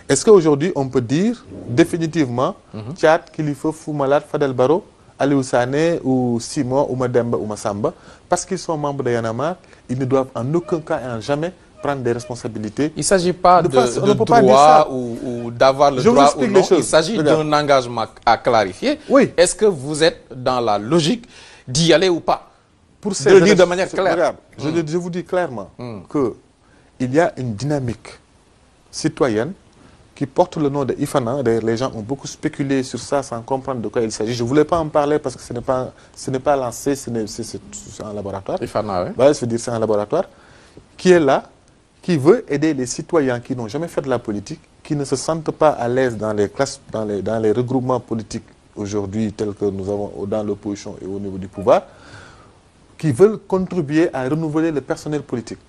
est-ce qu'aujourd'hui, on peut dire définitivement, Tchad, Kilifeu, Fou Malade, Fadel Barro, Aliou Sané, ou Simon, ou Mademba, ou Massamba, parce qu'ils sont membres de Y en a marre, ils ne doivent en aucun cas et en jamais prendre des responsabilités. Il ne s'agit pas De de, façon, on de ne peut pas dire droit ça. ou d'avoir le Je vous droit ou explique non. les choses. Il s'agit Regarde. d'un engagement à clarifier. Oui. Est-ce que vous êtes dans la logique d'y aller ou pas? Pour De le dire de élections- manière claire. Regarde, je vous dis clairement qu'il y a une dynamique citoyenne qui porte le nom de Ifana. D'ailleurs, les gens ont beaucoup spéculé sur ça sans comprendre de quoi il s'agit. Je ne voulais pas en parler parce que ce n'est pas lancé, c'est un laboratoire. Ifana, oui. Voilà, je veux dire, c'est un laboratoire qui est là, qui veut aider les citoyens qui n'ont jamais fait de la politique, qui ne se sentent pas à l'aise dans les classes, dans les regroupements politiques aujourd'hui tels que nous avons dans l'opposition et au niveau du pouvoir, qui veulent contribuer à renouveler le personnel politique,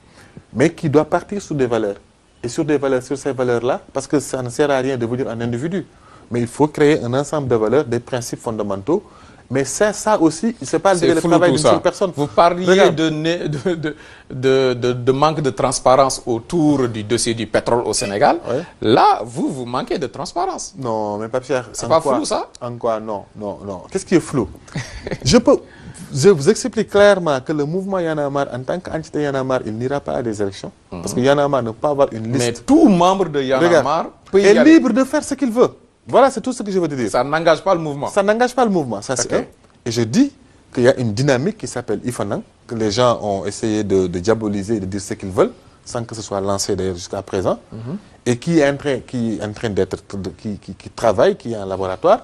mais qui doit partir sur des valeurs. Et sur ces valeurs-là, parce que ça ne sert à rien de devenir un individu, mais il faut créer un ensemble de valeurs, des principes fondamentaux. Mais ça aussi, ce n'est pas C'est le flou travail tout d'une ça. seule personne. Vous parliez Regarde. de manque de transparence autour du dossier du pétrole au Sénégal. Ouais. Là, vous manquez de transparence. Non, mais Pape Cheikh, C'est en pas quoi- flou, ça? En quoi? Non. Qu'est-ce qui est flou? Je vous explique clairement que le mouvement Y en a marre, en tant qu'entité Y en a marre, il n'ira pas à des élections. Parce que Y en a marre ne peut pas avoir une liste. Mais tout membre de Y en a Regarde, marre peut y est aller. libre de faire ce qu'il veut. Voilà, c'est tout ce que je veux te dire. Ça n'engage pas le mouvement. Ça n'engage pas le mouvement, ça c'est Ok. un. Et je dis qu'il y a une dynamique qui s'appelle Ifanang, que les gens ont essayé de diaboliser et de dire ce qu'ils veulent, sans que ce soit lancé d'ailleurs jusqu'à présent, et qui est en train d'être, qui travaille, qui est en laboratoire,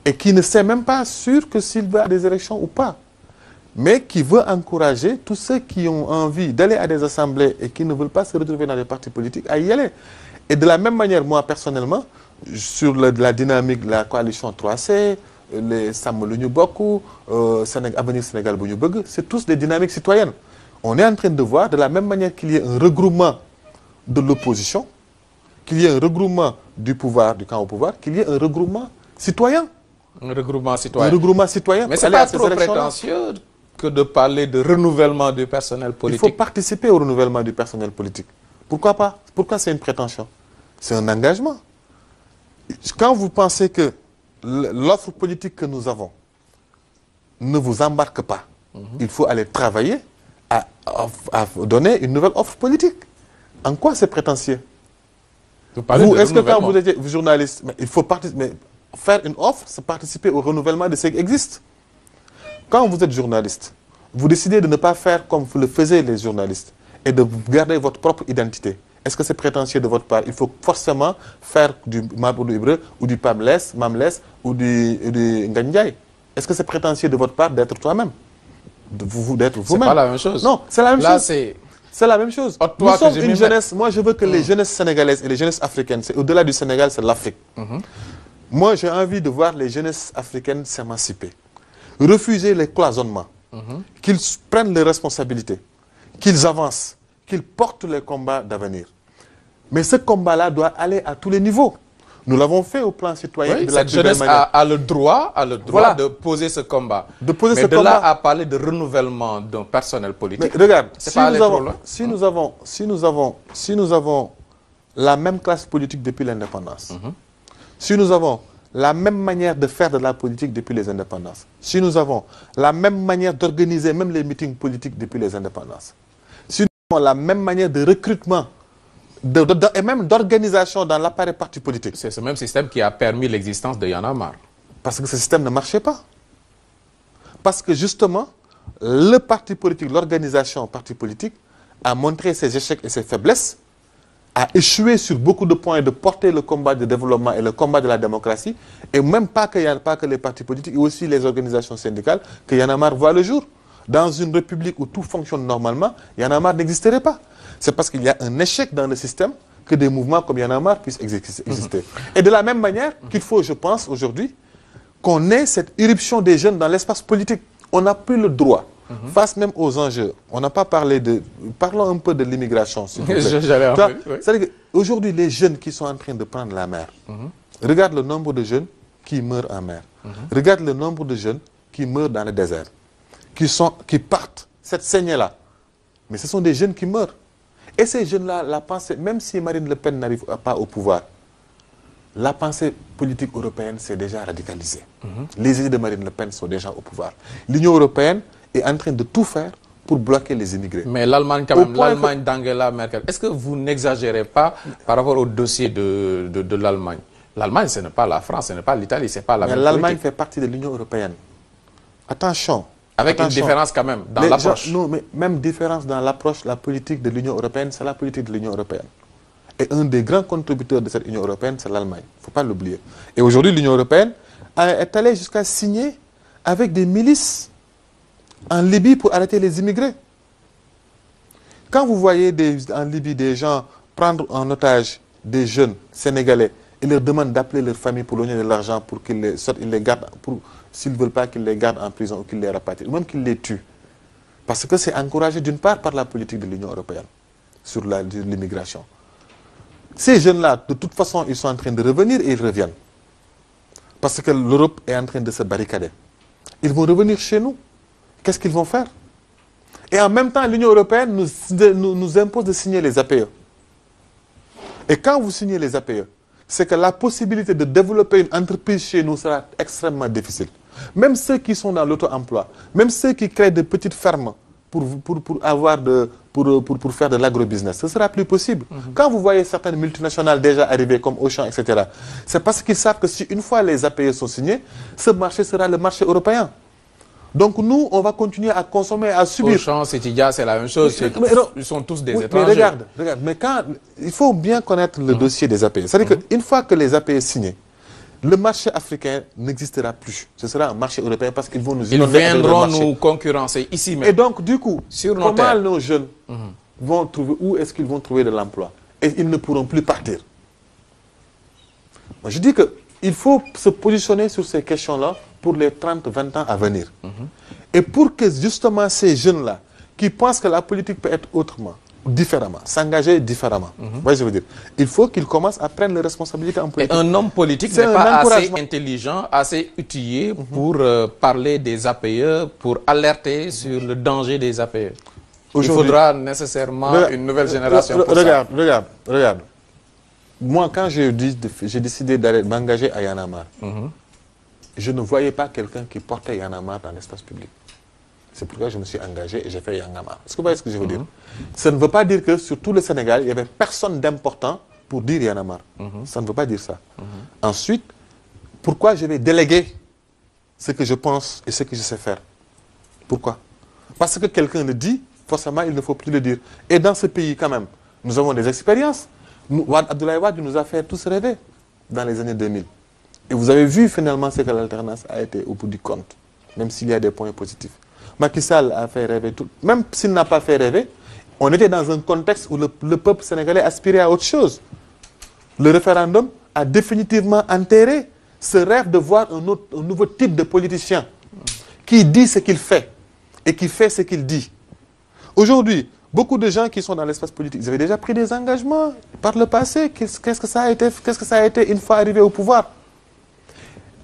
et qui ne sait même pas sûr que s'il va à des élections ou pas, mais qui veut encourager tous ceux qui ont envie d'aller à des assemblées et qui ne veulent pas se retrouver dans des partis politiques à y aller. Et de la même manière, moi personnellement, sur la dynamique de la coalition 3C, les Sàmm Lu Ñu Bokk, Avenir Sénégal Bu Ñu Bëgg, c'est tous des dynamiques citoyennes. On est en train de voir, de la même manière qu'il y ait un regroupement de l'opposition, qu'il y ait un regroupement du pouvoir, du camp au pouvoir, qu'il y ait un regroupement citoyen. Un regroupement Un citoyen. regroupement citoyen. Mais pour c'est aller pas à ces trop élections-là. prétentieux que de parler de renouvellement du personnel Il faut politique. participer au renouvellement du personnel politique. Pourquoi pas? Pourquoi c'est une prétention? C'est un engagement. Quand vous pensez que l'offre politique que nous avons ne vous embarque pas, il faut aller travailler à donner une nouvelle offre politique. En quoi c'est prétentieux? Vous parlez de Est-ce que quand renouvellement. vous êtes journaliste, mais il faut mais faire une offre, c'est participer au renouvellement de ce qui existe. Quand vous êtes journaliste, vous décidez de ne pas faire comme le faisaient les journalistes et de garder votre propre identité. Est-ce que c'est prétentieux de votre part? Il faut forcément faire du Mamadou Ibra ou du Mamles ou du Ngandiaye. Est-ce que c'est prétentieux de votre part d'être toi-même? D'être C'est vous-même? pas la même chose. Non, c'est la même Là, chose. c'est... C'est la même chose. Toi Nous que sommes j'ai une mis jeunesse. Moi, je veux que les jeunesses sénégalaises et les jeunesses africaines, c'est au-delà du Sénégal, c'est l'Afrique. Moi, j'ai envie de voir les jeunesses africaines s'émanciper. Refuser les cloisonnements. Qu'ils prennent les responsabilités. Qu'ils avancent. Qu'ils portent les combats d'avenir. Mais ce combat-là doit aller à tous les niveaux. Nous l'avons fait au plan citoyen Oui, de la cette plus belle jeunesse manière. a le droit Voilà. de poser ce combat. De poser Mais ce de combat. là à parler de renouvellement d'un personnel Mais politique, regarde, c'est pas aller trop loin. si nous avons la même classe politique depuis l'indépendance, si nous avons la même manière de faire de la politique depuis les indépendances, si nous avons la même manière d'organiser même les meetings politiques depuis les indépendances, si nous avons la même manière de recrutement et même d'organisation dans l'appareil parti politique. C'est ce même système qui a permis l'existence de Y'en a marre. Parce que ce système ne marchait pas. Parce que justement, le parti politique, l'organisation parti politique a montré ses échecs et ses faiblesses, a échoué sur beaucoup de points de porter le combat de développement et le combat de la démocratie, et même pas que les partis politiques, et aussi les organisations syndicales, que Y'en a marre voit le jour. Dans une république où tout fonctionne normalement, Y'en a marre n'existerait pas. C'est parce qu'il y a un échec dans le système que des mouvements comme Y'en a marre puissent exister. Et de la même manière qu'il faut, je pense, aujourd'hui, qu'on ait cette irruption des jeunes dans l'espace politique. On n'a plus le droit, face même aux enjeux. On n'a pas parlé de... Parlons un peu de l'immigration, s'il vous plaît. C'est-à-dire qu'aujourd'hui, les jeunes qui sont en train de prendre la mer, regarde le nombre de jeunes qui meurent en mer. Regarde le nombre de jeunes qui meurent dans le désert, qui partent, cette saignée-là. Mais ce sont des jeunes qui meurent. Et ces jeunes-là, la pensée, même si Marine Le Pen n'arrive pas au pouvoir, la pensée politique européenne s'est déjà radicalisée. Les idées de Marine Le Pen sont déjà au pouvoir. L'Union européenne est en train de tout faire pour bloquer les immigrés. Mais l'Allemagne, quand même, l'Allemagne d'Angela Merkel, est-ce que vous n'exagérez pas par rapport au dossier de l'Allemagne? L'Allemagne, ce n'est pas la France, ce n'est pas l'Italie, ce n'est pas la même politique. L'Allemagne fait partie de l'Union européenne. Attention. Avec une différence quand même dans l'approche. Non, mais même différence dans l'approche, la politique de l'Union européenne, c'est la politique de l'Union européenne. Et un des grands contributeurs de cette Union européenne, c'est l'Allemagne. Il ne faut pas l'oublier. Et aujourd'hui, l'Union européenne est allée jusqu'à signer avec des milices en Libye pour arrêter les immigrés. Quand vous voyez en Libye des gens prendre en otage des jeunes sénégalais et leur demandent d'appeler leur famille pour donner de l'argent pour qu'ils les sortent, ils les gardent, s'ils ne veulent pas qu'ils les gardent en prison ou qu'ils les rapatrient, ou même qu'ils les tuent. Parce que c'est encouragé d'une part par la politique de l'Union européenne sur l'immigration. Ces jeunes-là, de toute façon, ils sont en train de revenir et ils reviennent. Parce que l'Europe est en train de se barricader. Ils vont revenir chez nous. Qu'est-ce qu'ils vont faire? Et en même temps, l'Union européenne nous impose de signer les APE. Et quand vous signez les APE, c'est que la possibilité de développer une entreprise chez nous sera extrêmement difficile. Même ceux qui sont dans l'auto-emploi, même ceux qui créent de petites fermes pour faire de l'agrobusiness, ce sera plus possible. Quand vous voyez certaines multinationales déjà arrivées comme Auchan, etc., c'est parce qu'ils savent que si une fois les APE sont signés, ce marché sera le marché européen. Donc nous, on va continuer à consommer, à subir. Auchan, Cetidia, c'est la même chose. Ils sont tous des étrangers. Mais regarde, mais il faut bien connaître le dossier des APE. C'est-à-dire qu'une fois que les APE sont signés, le marché africain n'existera plus. Ce sera un marché européen parce qu'ils vont nous inonder. Ils viendront nous concurrencer ici même. Et donc, du coup, comment nos jeunes vont trouver, où est-ce qu'ils vont trouver de l'emploi? Et ils ne pourront plus partir. Moi, je dis qu'il faut se positionner sur ces questions-là pour les 30-20 ans à venir. Et pour que justement ces jeunes-là, qui pensent que la politique peut être autrement, différemment, s'engager différemment. Je veux dire, il faut qu'ils commencent à prendre les responsabilités en politique. Et un homme politique n'est pas assez intelligent, assez outillé pour parler des APE, pour alerter sur le danger des APE. Il faudra nécessairement une nouvelle génération pour ça. Regarde. Moi, quand j'ai décidé d'aller m'engager à Y'en a marre, je ne voyais pas quelqu'un qui portait Y'en a marre dans l'espace public. C'est pourquoi je me suis engagé et j'ai fait Y'en a marre. Est-ce que vous voyez ce que je veux dire? Ça ne veut pas dire que sur tout le Sénégal, il n'y avait personne d'important pour dire Y'en a marre. Ça ne veut pas dire ça. Ensuite, pourquoi je vais déléguer ce que je pense et ce que je sais faire? Pourquoi? Parce que quelqu'un le dit, forcément, il ne faut plus le dire. Et dans ce pays, quand même, nous avons des expériences. Abdoulaye Wade nous a fait tous rêver dans les années 2000. Et vous avez vu finalement ce que l'alternance a été au bout du compte, même s'il y a des points positifs. Macky Sall a fait rêver tout. Même s'il n'a pas fait rêver, on était dans un contexte où le peuple sénégalais aspirait à autre chose. Le référendum a définitivement enterré ce rêve de voir un nouveau type de politicien qui dit ce qu'il fait et qui fait ce qu'il dit. Aujourd'hui, beaucoup de gens qui sont dans l'espace politique, ils avaient déjà pris des engagements par le passé. Qu'est-ce que ça a été une fois arrivé au pouvoir?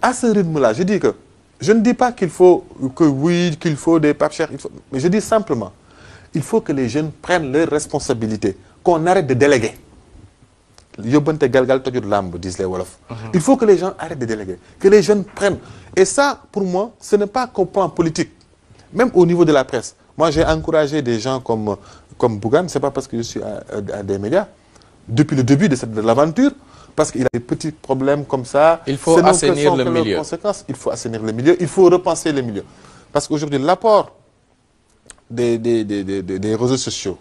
À ce rythme-là, je dis que je ne dis pas qu'il faut des papes chers, mais je dis simplement, il faut que les jeunes prennent leurs responsabilités, qu'on arrête de déléguer. Yobante galgal tojur lamb, disent les Wolofs. Il faut que les gens arrêtent de déléguer, que les jeunes prennent. Et ça, pour moi, ce n'est pas qu'au plan politique, même au niveau de la presse. Moi, j'ai encouragé des gens comme Bougane, ce n'est pas parce que je suis à des médias. depuis le début de l'aventure, parce qu'il a des petits problèmes comme ça. Il faut assainir le milieu. Conséquences. Il faut assainir le milieu, il faut repenser le milieu. Parce qu'aujourd'hui, l'apport des réseaux sociaux,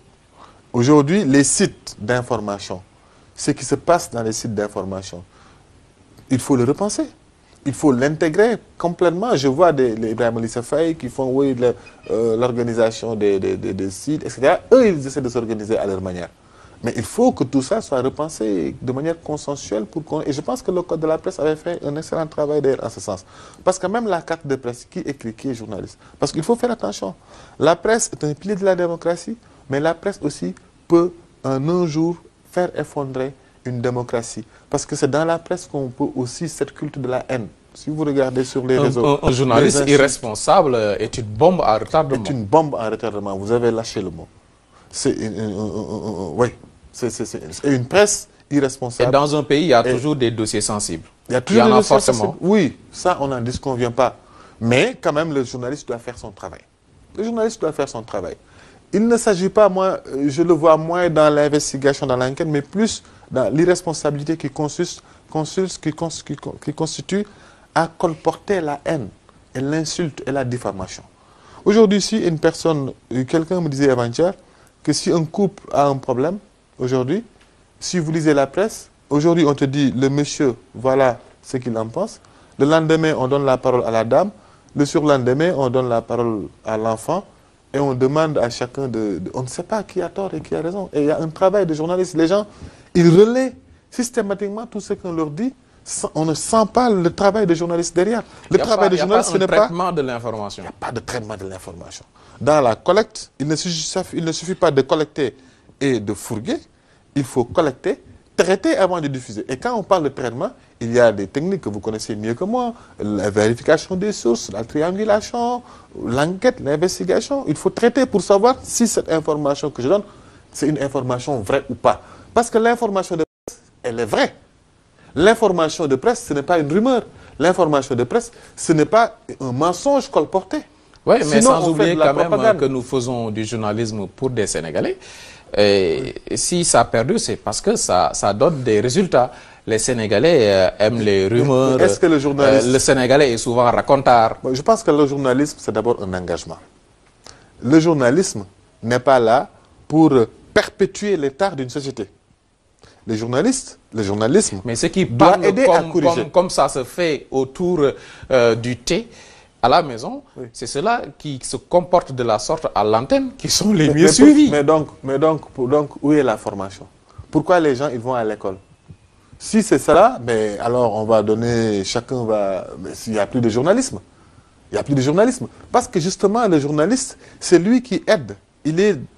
aujourd'hui, les sites d'information, ce qui se passe dans les sites d'information, il faut le repenser. Il faut l'intégrer complètement. Je vois les Ibrahim Lissa Faye qui font l'organisation des sites, etc. Eux, ils essaient de s'organiser à leur manière. Mais il faut que tout ça soit repensé de manière consensuelle. Et je pense que le Code de la presse avait fait un excellent travail d'ailleurs en ce sens. Parce que même la carte de presse, qui écrit, qui est journaliste. Parce qu'il faut faire attention. La presse est un pilier de la démocratie, mais la presse aussi peut un jour faire effondrer une démocratie. Parce que c'est dans la presse qu'on peut aussi cette culte de la haine. Si vous regardez sur les réseaux... Un journaliste irresponsable est une bombe à retardement. C'est une bombe à retardement. Vous avez lâché le mot. C'est une presse irresponsable. Et dans un pays, il y a toujours des dossiers sensibles. Il y a toujours des dossiers forcément. sensibles. Oui, ça, on n'en disconvient pas. Mais quand même, le journaliste doit faire son travail. Le journaliste doit faire son travail. Il ne s'agit pas, moi, je le vois moins dans l'investigation, dans l'enquête, mais plus dans l'irresponsabilité qui constitue à colporter la haine et l'insulte et la diffamation. Aujourd'hui, si une personne, quelqu'un me disait avant-hier, que si un couple a un problème, aujourd'hui, si vous lisez la presse, aujourd'hui on te dit, le monsieur, voilà ce qu'il en pense. Le lendemain, on donne la parole à la dame. Le surlendemain, on donne la parole à l'enfant. Et on demande à chacun on ne sait pas qui a tort et qui a raison. Et il y a un travail de journaliste. Les gens, ils relaient systématiquement tout ce qu'on leur dit. On ne sent pas le travail de journaliste derrière. Le travail de journaliste, ce n'est pas... Il n'y a pas de traitement de l'information. Il n'y a pas de traitement de l'information. Dans la collecte, il ne suffit pas de collecter et de fourguer. Il faut collecter, traiter avant de diffuser. Et quand on parle de traitement, il y a des techniques que vous connaissez mieux que moi. La vérification des sources, la triangulation, l'enquête, l'investigation. Il faut traiter pour savoir si cette information que je donne, c'est une information vraie ou pas. Parce que l'information de presse, elle est vraie. L'information de presse, ce n'est pas une rumeur. L'information de presse, ce n'est pas un mensonge colporté. Oui, mais sinon, sans oublier quand même propagande. que nous faisons du journalisme pour des Sénégalais. Et si ça a perdu, c'est parce que ça donne des résultats. Les Sénégalais aiment les rumeurs. Est-ce que le journaliste... le Sénégalais est souvent racontard. Je pense que le journalisme, c'est d'abord un engagement. Le journalisme n'est pas là pour perpétuer l'état d'une société. Le journalisme Mais ce qui doit parle aider à corriger. comme ça se fait autour du thé à la maison, c'est ceux-là qui se comportent de la sorte à l'antenne qui sont les mieux suivis. Mais donc, où est la formation? Pourquoi les gens ils vont à l'école? Si c'est cela, mais alors on va donner, chacun va... Mais il n'y a plus de journalisme. Il n'y a plus de journalisme. Parce que justement, le journaliste, c'est lui qui aide.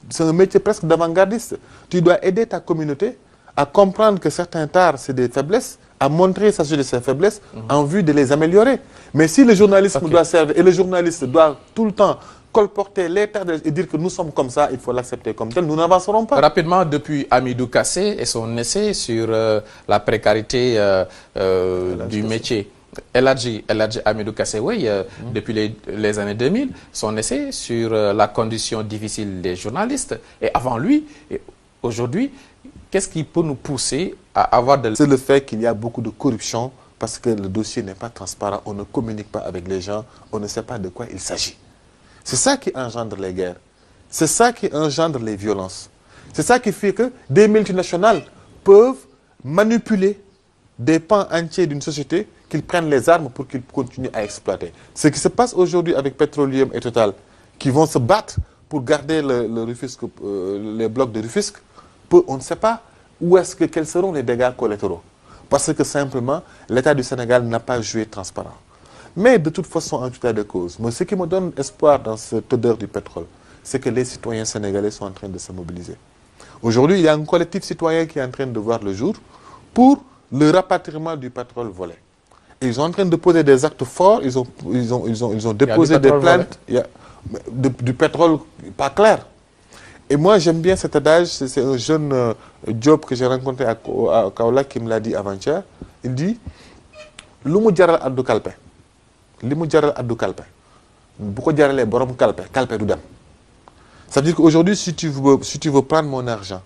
C'est un métier presque d'avant-gardiste. Tu dois aider ta communauté à comprendre que certains tares, c'est des faiblesses, à montrer sa de ses faiblesses en vue de les améliorer. Mais si le journalisme doit servir, et le journaliste doit tout le temps colporter les tares et dire que nous sommes comme ça, il faut l'accepter comme tel, nous n'avancerons pas. Rapidement, depuis Hamidou Kassé et son essai sur la précarité du métier, Eladji Hamidou Kassé, oui, depuis les années 2000, son essai sur la condition difficile des journalistes, et avant lui, et aujourd'hui, qu'est-ce qui peut nous pousser à avoir de... C'est le fait qu'il y a beaucoup de corruption parce que le dossier n'est pas transparent, on ne communique pas avec les gens, on ne sait pas de quoi il s'agit. C'est ça qui engendre les guerres. C'est ça qui engendre les violences. C'est ça qui fait que des multinationales peuvent manipuler des pans entiers d'une société, qu'ils prennent les armes pour qu'ils continuent à exploiter. Ce qui se passe aujourd'hui avec Petroleum et Total, qui vont se battre pour garder les blocs de Rufisque, on ne sait pas quels seront les dégâts collatéraux. Parce que simplement, l'État du Sénégal n'a pas joué transparent. Mais de toute façon, en tout état de cause, moi, ce qui me donne espoir dans cette odeur du pétrole, c'est que les citoyens sénégalais sont en train de se mobiliser. Aujourd'hui, il y a un collectif citoyen qui est en train de voir le jour pour le rapatriement du pétrole volé. Et ils sont en train de poser des actes forts, ils ont déposé des plaintes. Il y a du pétrole pas clair. Et moi, j'aime bien cet adage, c'est un jeune Diop que j'ai rencontré à Kaolack qui me l'a dit avant-hier. Il dit, « Lumu jaral addu kalpe, limu jaral addu kalpe, beaucoup jarale borom kalpe, kalpe du dem. » Ça veut dire qu'aujourd'hui, si tu veux prendre mon argent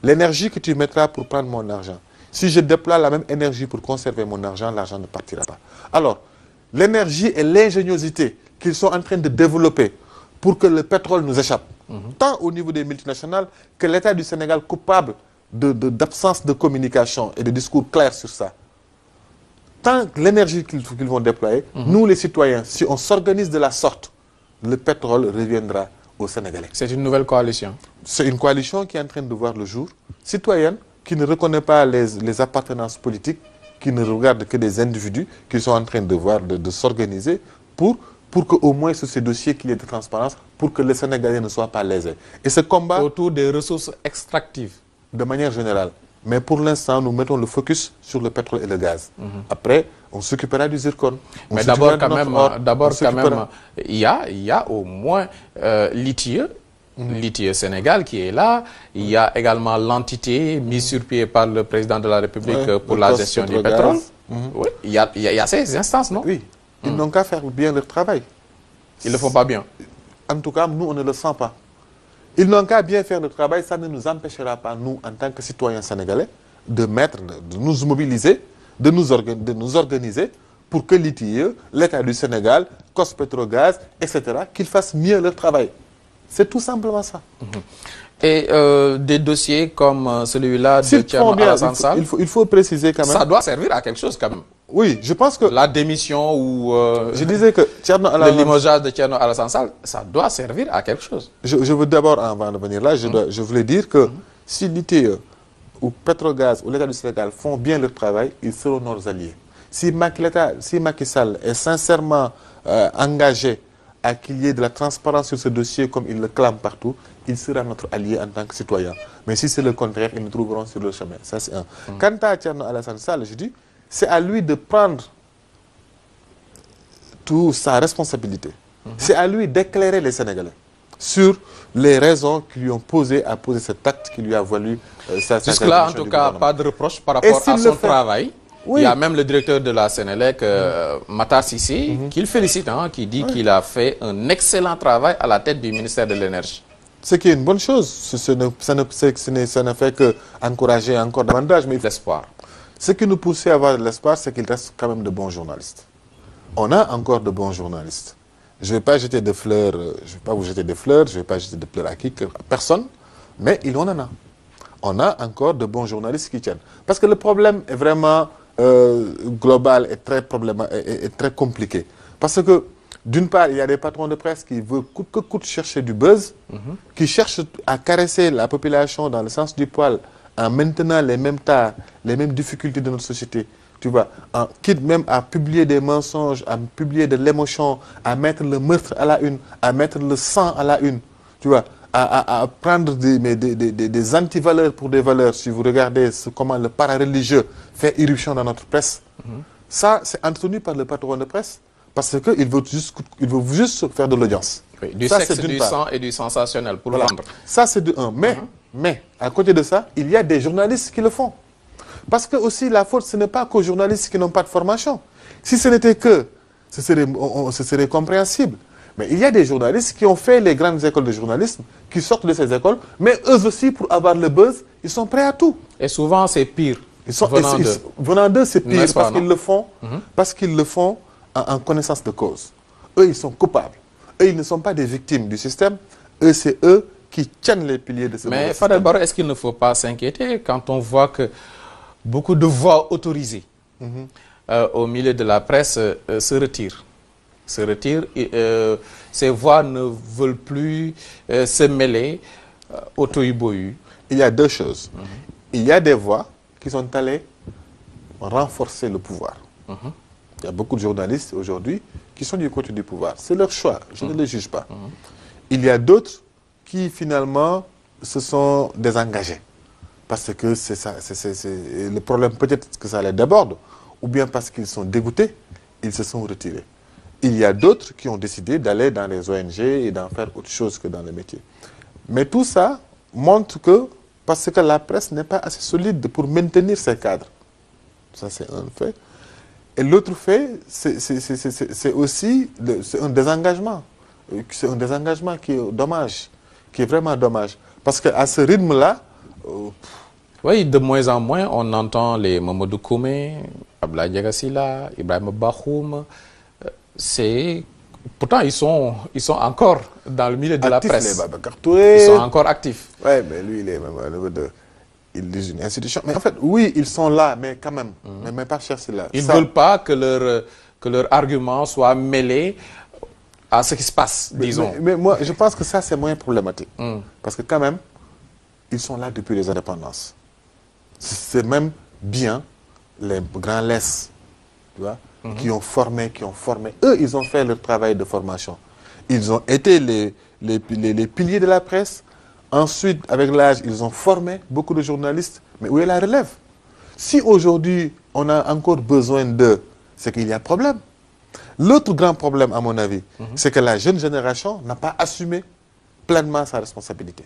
l'énergie que tu mettras pour prendre mon argent, si je déploie la même énergie pour conserver mon argent, l'argent ne partira pas. Alors, l'énergie et l'ingéniosité qu'ils sont en train de développer pour que le pétrole nous échappe, tant au niveau des multinationales que l'État du Sénégal coupable d'absence de communication et de discours clairs sur ça. Tant que l'énergie qu'ils vont déployer, nous les citoyens, si on s'organise de la sorte, le pétrole reviendra aux Sénégalais. C'est une nouvelle coalition. C'est une coalition qui est en train de voir le jour, citoyenne, qui ne reconnaît pas les appartenances politiques, qui ne regarde que des individus qui sont en train de s'organiser pour qu'au moins sur ces dossiers qu'il y ait de transparence, pour que les Sénégalais ne soient pas lésés. Et ce combat... Autour des ressources extractives. De manière générale. Mais pour l'instant, nous mettons le focus sur le pétrole et le gaz. Après, on s'occupera du zircon. Mais d'abord, quand même, il y a au moins l'ITIE, l'ITIE Sénégal qui est là. Il y a également l'entité mise sur pied par le président de la République pour la gestion du pétrole. Oui, il y a ces instances, non? Oui. Ils n'ont qu'à faire bien leur travail. Ils ne le font pas bien. En tout cas, nous, on ne le sent pas. Ils n'ont qu'à bien faire le travail, ça ne nous empêchera pas, nous, en tant que citoyens sénégalais, de nous mobiliser, de nous organiser pour que l'ITIE, l'État du Sénégal, Cospetrogaz, etc., qu'ils fassent mieux leur travail. C'est tout simplement ça. Et des dossiers comme celui-là de Thierno Alassane Sall, il faut préciser quand même. Ça doit servir à quelque chose quand même. Oui, je pense que... La démission ou je disais que le limogeage de Thierno Alassane Sall, ça doit servir à quelque chose. Je veux d'abord, avant de venir là, je voulais dire que si l'ITIE ou Petrogaz ou l'État du Sénégal font bien leur travail, ils seront nos alliés. Si Macky Sall est sincèrement engagé à qu'il y ait de la transparence sur ce dossier comme il le clame partout, il sera notre allié en tant que citoyen. Mais si c'est le contraire, ils nous trouveront sur le chemin. Ça, c'est un. Quant à Thierno Alassane Sall, je dis, c'est à lui de prendre toute sa responsabilité. C'est à lui d'éclairer les Sénégalais sur les raisons qui lui ont posé à poser cet acte qui lui a valu sa jusque-là, en tout cas, pas de reproche par rapport à son travail. Oui. Il y a même le directeur de la Sénélec, Matar Cissé, qui le félicite, qui dit qu'il a fait un excellent travail à la tête du ministère de l'Énergie. Ce qui est une bonne chose. Ça ne fait qu'encourager encore davantage. Mais l'espoir. Ce qui nous pousse à avoir de l'espoir, c'est qu'il reste quand même de bons journalistes. On a encore de bons journalistes. Je ne vais pas jeter de fleurs, je vais pas vous jeter des fleurs, je ne vais pas jeter de fleurs à personne, mais on en a. On a encore de bons journalistes qui tiennent. Parce que le problème est vraiment global et très compliqué. Parce que, d'une part, il y a des patrons de presse qui veulent coûte que coûte chercher du buzz, qui cherchent à caresser la population dans le sens du poil, en maintenant les mêmes tares, les mêmes difficultés de notre société, tu vois, quitte même à publier des mensonges, à publier de l'émotion, à mettre le meurtre à la une, à mettre le sang à la une, tu vois, à prendre des antivaleurs pour des valeurs. Si vous regardez comment le para-religieux fait irruption dans notre presse, ça, c'est entretenu par le patron de presse, parce qu'il veut juste faire de l'audience. Oui, du sexe, du sang et du sensationnel pour vendre. Ça, c'est de un. Mais, à côté de ça, il y a des journalistes qui le font. Parce que aussi, la faute, ce n'est pas qu'aux journalistes qui n'ont pas de formation. Si ce n'était que, ce serait compréhensible. Mais il y a des journalistes qui ont fait les grandes écoles de journalisme, qui sortent de ces écoles, mais eux aussi, pour avoir le buzz, ils sont prêts à tout. Et souvent, c'est pire. Venant d'eux, c'est pire parce qu'ils le font en connaissance de cause. Eux, ils sont coupables. Eux, ils ne sont pas des victimes du système. Eux, c'est eux qui tiennent les piliers de ce système. Mais Fadel Barro, est-ce qu'il ne faut pas s'inquiéter quand on voit que beaucoup de voix autorisées au milieu de la presse se retirent? Ces voix ne veulent plus se mêler au tohu-bohu. Il y a deux choses. Il y a des voix qui sont allées renforcer le pouvoir. Il y a beaucoup de journalistes aujourd'hui qui sont du côté du pouvoir. C'est leur choix, je ne les juge pas. Il y a d'autres qui finalement se sont désengagés. Parce que le problème, peut-être que ça les déborde, ou bien parce qu'ils sont dégoûtés, ils se sont retirés. Il y a d'autres qui ont décidé d'aller dans les ONG et d'en faire autre chose que dans le métier. Mais tout ça montre que, parce que la presse n'est pas assez solide pour maintenir ses cadres. Ça, c'est un fait. Et l'autre fait, c'est aussi un désengagement. C'est un désengagement qui est dommage, qui est vraiment dommage. Parce qu'à ce rythme-là, Oui, de moins en moins, on entend les Mamadou Koumé, Abdoulaye Ndiaga Sylla, Ibrahima Bakhoum. Pourtant, ils sont encore dans le milieu de la presse. Les Babacar Touré. Ils sont encore actifs. Oui, mais lui, il est même au niveau de... Il dit une institution. Mais en fait, oui, ils sont là, mais quand même. Mais pas chercher là. Ils ne veulent pas que leur argument soit mêlé à ce qui se passe, disons. Mais moi, je pense que ça, c'est moins problématique. Parce que quand même, ils sont là depuis les indépendances. C'est même bien les grands laisses, tu vois, qui ont formé. Eux, ils ont fait leur travail de formation. Ils ont été les piliers de la presse. Ensuite, avec l'âge, ils ont formé beaucoup de journalistes. Mais où est la relève? Si aujourd'hui, on a encore besoin d'eux, c'est qu'il y a problème. L'autre grand problème, à mon avis, c'est que la jeune génération n'a pas assumé pleinement sa responsabilité.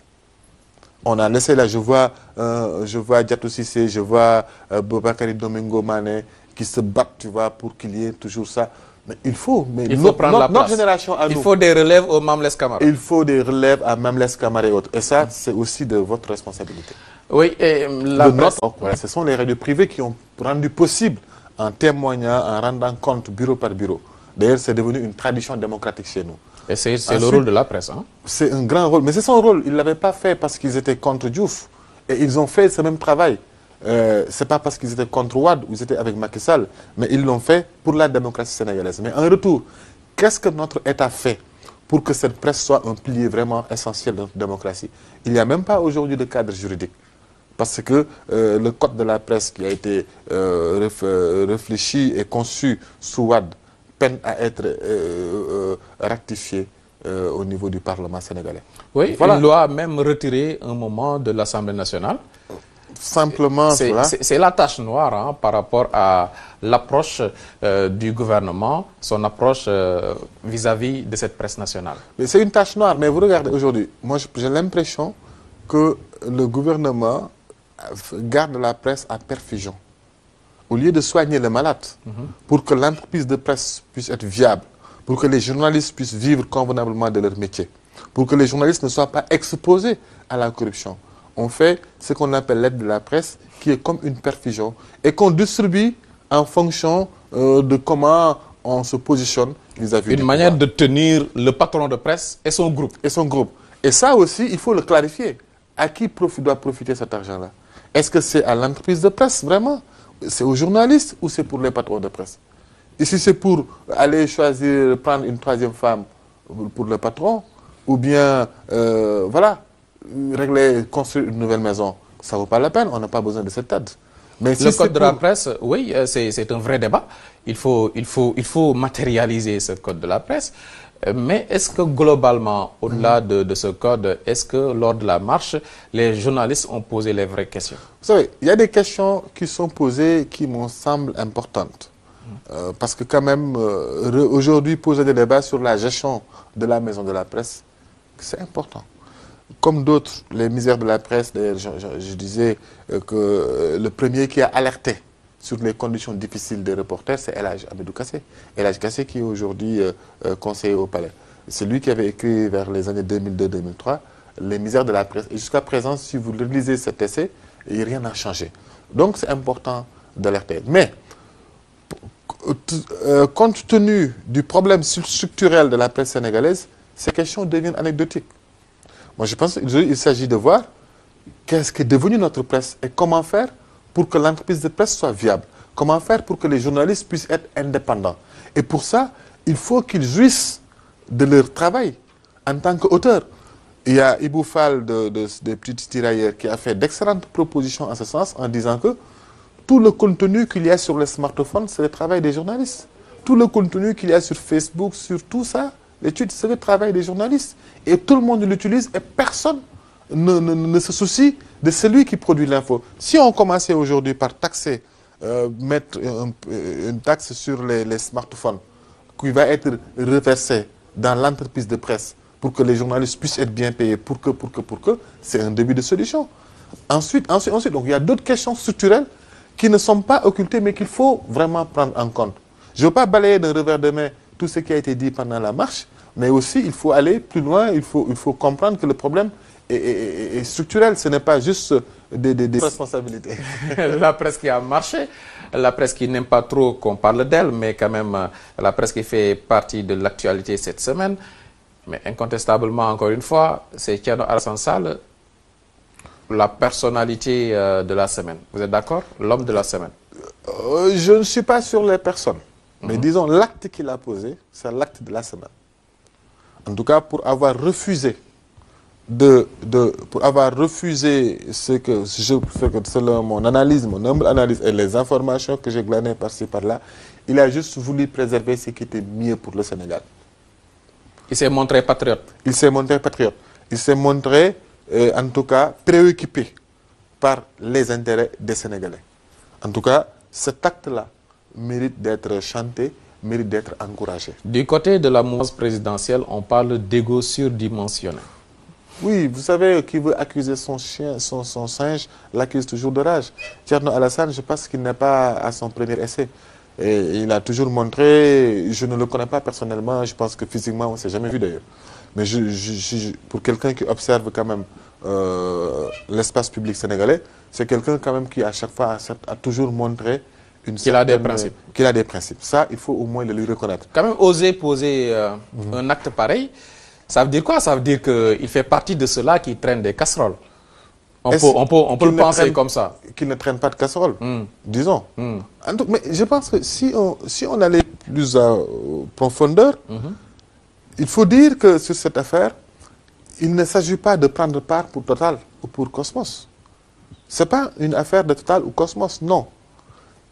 On a laissé là, je vois Diatou Cissé, je vois Boubacar Domingo Mané qui se battent, tu vois, pour qu'il y ait toujours ça. Mais il faut prendre la place. Notre génération à nous. Il faut des relèves au Mamles Camara. Il faut des relèves à Mamles Camara et autres. Et ça, c'est aussi de votre responsabilité. Oui, et la presse... Voilà, ce sont les radios privées qui ont rendu possible, en témoignant, en rendant compte bureau par bureau. D'ailleurs, c'est devenu une tradition démocratique chez nous. Et c'est le rôle de la presse. Hein? C'est un grand rôle. Mais c'est son rôle. Ils ne l'avaient pas fait parce qu'ils étaient contre Diouf. Et ils ont fait ce même travail. Ce n'est pas parce qu'ils étaient contre Ouad ou ils étaient avec Macky Sall. Mais ils l'ont fait pour la démocratie sénégalaise. Mais en retour, qu'est-ce que notre État fait pour que cette presse soit un pilier vraiment essentiel de notre démocratie? Il n'y a même pas aujourd'hui de cadre juridique. Parce que le code de la presse qui a été réfléchi et conçu sous Ouad peine à être rectifié au niveau du Parlement sénégalais. Oui, voilà. Une loi même retirée un moment de l'Assemblée nationale. Simplement, c'est la tache noire hein, par rapport à l'approche du gouvernement, son approche vis-à-vis de cette presse nationale. C'est une tache noire, mais vous regardez aujourd'hui, moi j'ai l'impression que le gouvernement garde la presse à perfusion. Au lieu de soigner les malades, pour que l'entreprise de presse puisse être viable, pour que les journalistes puissent vivre convenablement de leur métier, pour que les journalistes ne soient pas exposés à la corruption, on fait ce qu'on appelle l'aide de la presse, qui est comme une perfusion, et qu'on distribue en fonction de comment on se positionne vis-à-vis du pouvoir. Une manière de tenir le patron de presse et son groupe. Et ça aussi, il faut le clarifier. À qui doit profiter cet argent-là? Est-ce que c'est à l'entreprise de presse, vraiment? C'est aux journalistes ou c'est pour les patrons de presse? Et si c'est pour aller choisir, prendre une troisième femme pour le patron, ou bien, voilà, construire une nouvelle maison, ça ne vaut pas la peine, on n'a pas besoin de cette aide. Mais si le code de la presse, oui, c'est un vrai débat. Il faut matérialiser ce code de la presse. Mais est-ce que globalement, au-delà de ce code, est-ce que lors de la marche, les journalistes ont posé les vraies questions? Vous savez, il y a des questions qui sont posées qui me semblent importantes. Parce que quand même, aujourd'hui, poser des débats sur la gestion de la maison de la presse, c'est important. Comme d'autres, les misères de la presse, je disais que le premier qui a alerté sur les conditions difficiles des reporters, c'est El Hadj Amidou Kassé. El Hadj Kassé qui est aujourd'hui conseiller au palais. C'est lui qui avait écrit vers les années 2002-2003 les misères de la presse. Et jusqu'à présent, si vous lisez cet essai, rien n'a changé. Donc c'est important d'alerter. Mais, compte tenu du problème structurel de la presse sénégalaise, ces questions deviennent anecdotiques. Moi, je pense qu'il s'agit de voir qu'est-ce qu'est devenu notre presse et comment faire pour que l'entreprise de presse soit viable. Comment faire pour que les journalistes puissent être indépendants. Et pour ça, il faut qu'ils jouissent de leur travail en tant qu'auteurs. Il y a Ibou Fall des Petites Tirailleurs qui a fait d'excellentes propositions en ce sens en disant que tout le contenu qu'il y a sur les smartphones, c'est le travail des journalistes. Tout le contenu qu'il y a sur Facebook, sur tout ça, l'étude, c'est le travail des journalistes. Et tout le monde l'utilise et personne ne se soucie de celui qui produit l'info. Si on commençait aujourd'hui par taxer, mettre une taxe sur les smartphones qui va être reversée dans l'entreprise de presse pour que les journalistes puissent être bien payés, pour que, c'est un début de solution. Ensuite, donc il y a d'autres questions structurelles qui ne sont pas occultées, mais qu'il faut vraiment prendre en compte. Je ne veux pas balayer d'un revers de main tout ce qui a été dit pendant la marche, mais aussi il faut aller plus loin, il faut comprendre que le problème est structurelle. Ce n'est pas juste des responsabilités. La presse qui a marché, la presse qui n'aime pas trop qu'on parle d'elle, mais quand même la presse qui fait partie de l'actualité cette semaine. Mais incontestablement, encore une fois, c'est Thierno Alassane Sall, la personnalité de la semaine. Vous êtes d'accord? L'homme de la semaine. Je ne suis pas sur les personnes. Mais disons, l'acte qu'il a posé, c'est l'acte de la semaine. En tout cas, pour avoir refusé selon mon analyse, mon humble analyse et les informations que j'ai glanées par-ci par-là, il a juste voulu préserver ce qui était mieux pour le Sénégal. Il s'est montré patriote. Il s'est montré patriote. Il s'est montré, en tout cas, préoccupé par les intérêts des Sénégalais. En tout cas, cet acte-là mérite d'être chanté, mérite d'être encouragé. Du côté de la mouvance présidentielle, on parle d'ego surdimensionné. Oui, vous savez, qui veut accuser son chien, son singe, l'accuse toujours de rage. Thierno Alassane, je pense qu'il n'est pas à son premier essai. Et il a toujours montré, je ne le connais pas personnellement, je pense que physiquement, on ne s'est jamais vu d'ailleurs. Mais pour quelqu'un qui observe quand même l'espace public sénégalais, c'est quelqu'un quand même qui à chaque fois a toujours montré qu'il a des principes. Qu'il a des principes. Ça, il faut au moins le lui reconnaître. Quand même oser poser un acte pareil, ça veut dire quoi? Ça veut dire qu'il fait partie de ceux-là qui traînent des casseroles. On peut le penser comme ça. Qu'il ne traîne pas de casseroles, disons. Mais je pense que si on allait plus à profondeur, il faut dire que sur cette affaire, il ne s'agit pas de prendre part pour Total ou pour Cosmos. Ce n'est pas une affaire de Total ou Cosmos, non.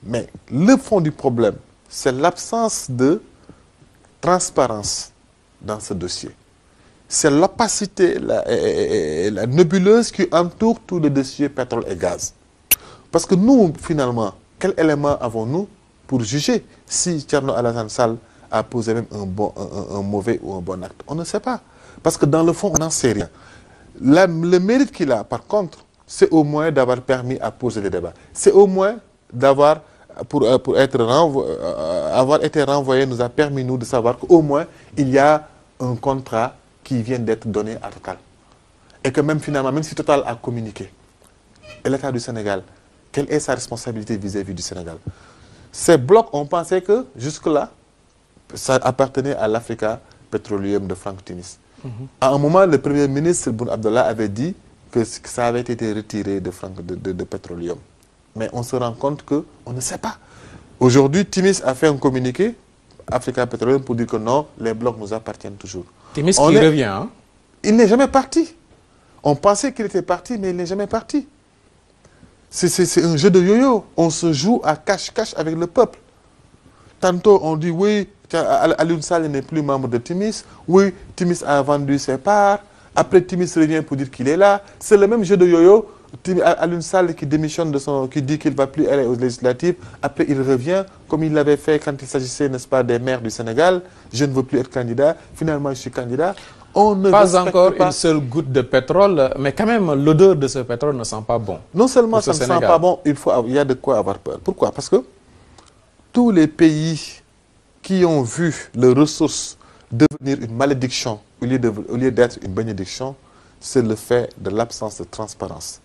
Mais le fond du problème, c'est l'absence de transparence dans ce dossier. C'est l'opacité et la nébuleuse qui entoure tout le dossier pétrole et gaz. Parce que nous, finalement, quel élément avons-nous pour juger si Thierno Alassane Sall a posé même un mauvais ou un bon acte? On ne sait pas. Parce que dans le fond, on n'en sait rien. Le mérite qu'il a, par contre, c'est au moins d'avoir permis à poser les débats. C'est au moins d'avoir, avoir été renvoyé, nous a permis, nous, de savoir qu'au moins, il y a un contrat qui vient d'être donné à Total. Et que même finalement, même si Total a communiqué, et l'État du Sénégal, quelle est sa responsabilité vis-à-vis du Sénégal? Ces blocs, on pensait que jusque-là, ça appartenait à l'Africa Petroleum de Franck Timis. À un moment, le Premier ministre Boun Abdallah avait dit que ça avait été retiré de Petroleum. Mais on se rend compte qu'on ne sait pas. Aujourd'hui, Timis a fait un communiqué, Africa Petroleum, pour dire que non, les blocs nous appartiennent toujours. Timis qui revient, hein? Il n'est jamais parti. On pensait qu'il était parti, mais il n'est jamais parti. C'est un jeu de yo-yo. On se joue à cache-cache avec le peuple. Tantôt, on dit oui, Alioune Sall n'est plus membre de Timis. Oui, Timis a vendu ses parts. Après, Timis revient pour dire qu'il est là. C'est le même jeu de yo-yo. Alioune Sall qui démissionne qui dit qu'il ne va plus aller aux législatives. Après, il revient, comme il l'avait fait quand il s'agissait, n'est-ce pas, des maires du Sénégal. Je ne veux plus être candidat. Finalement, je suis candidat. On ne pas encore une seule goutte de pétrole, mais quand même, l'odeur de ce pétrole ne sent pas bon. Non seulement ça ne sent pas bon, il y a de quoi avoir peur. Pourquoi? Parce que tous les pays qui ont vu leurs ressources devenir une malédiction au lieu d'être une bénédiction, c'est le fait de l'absence de transparence.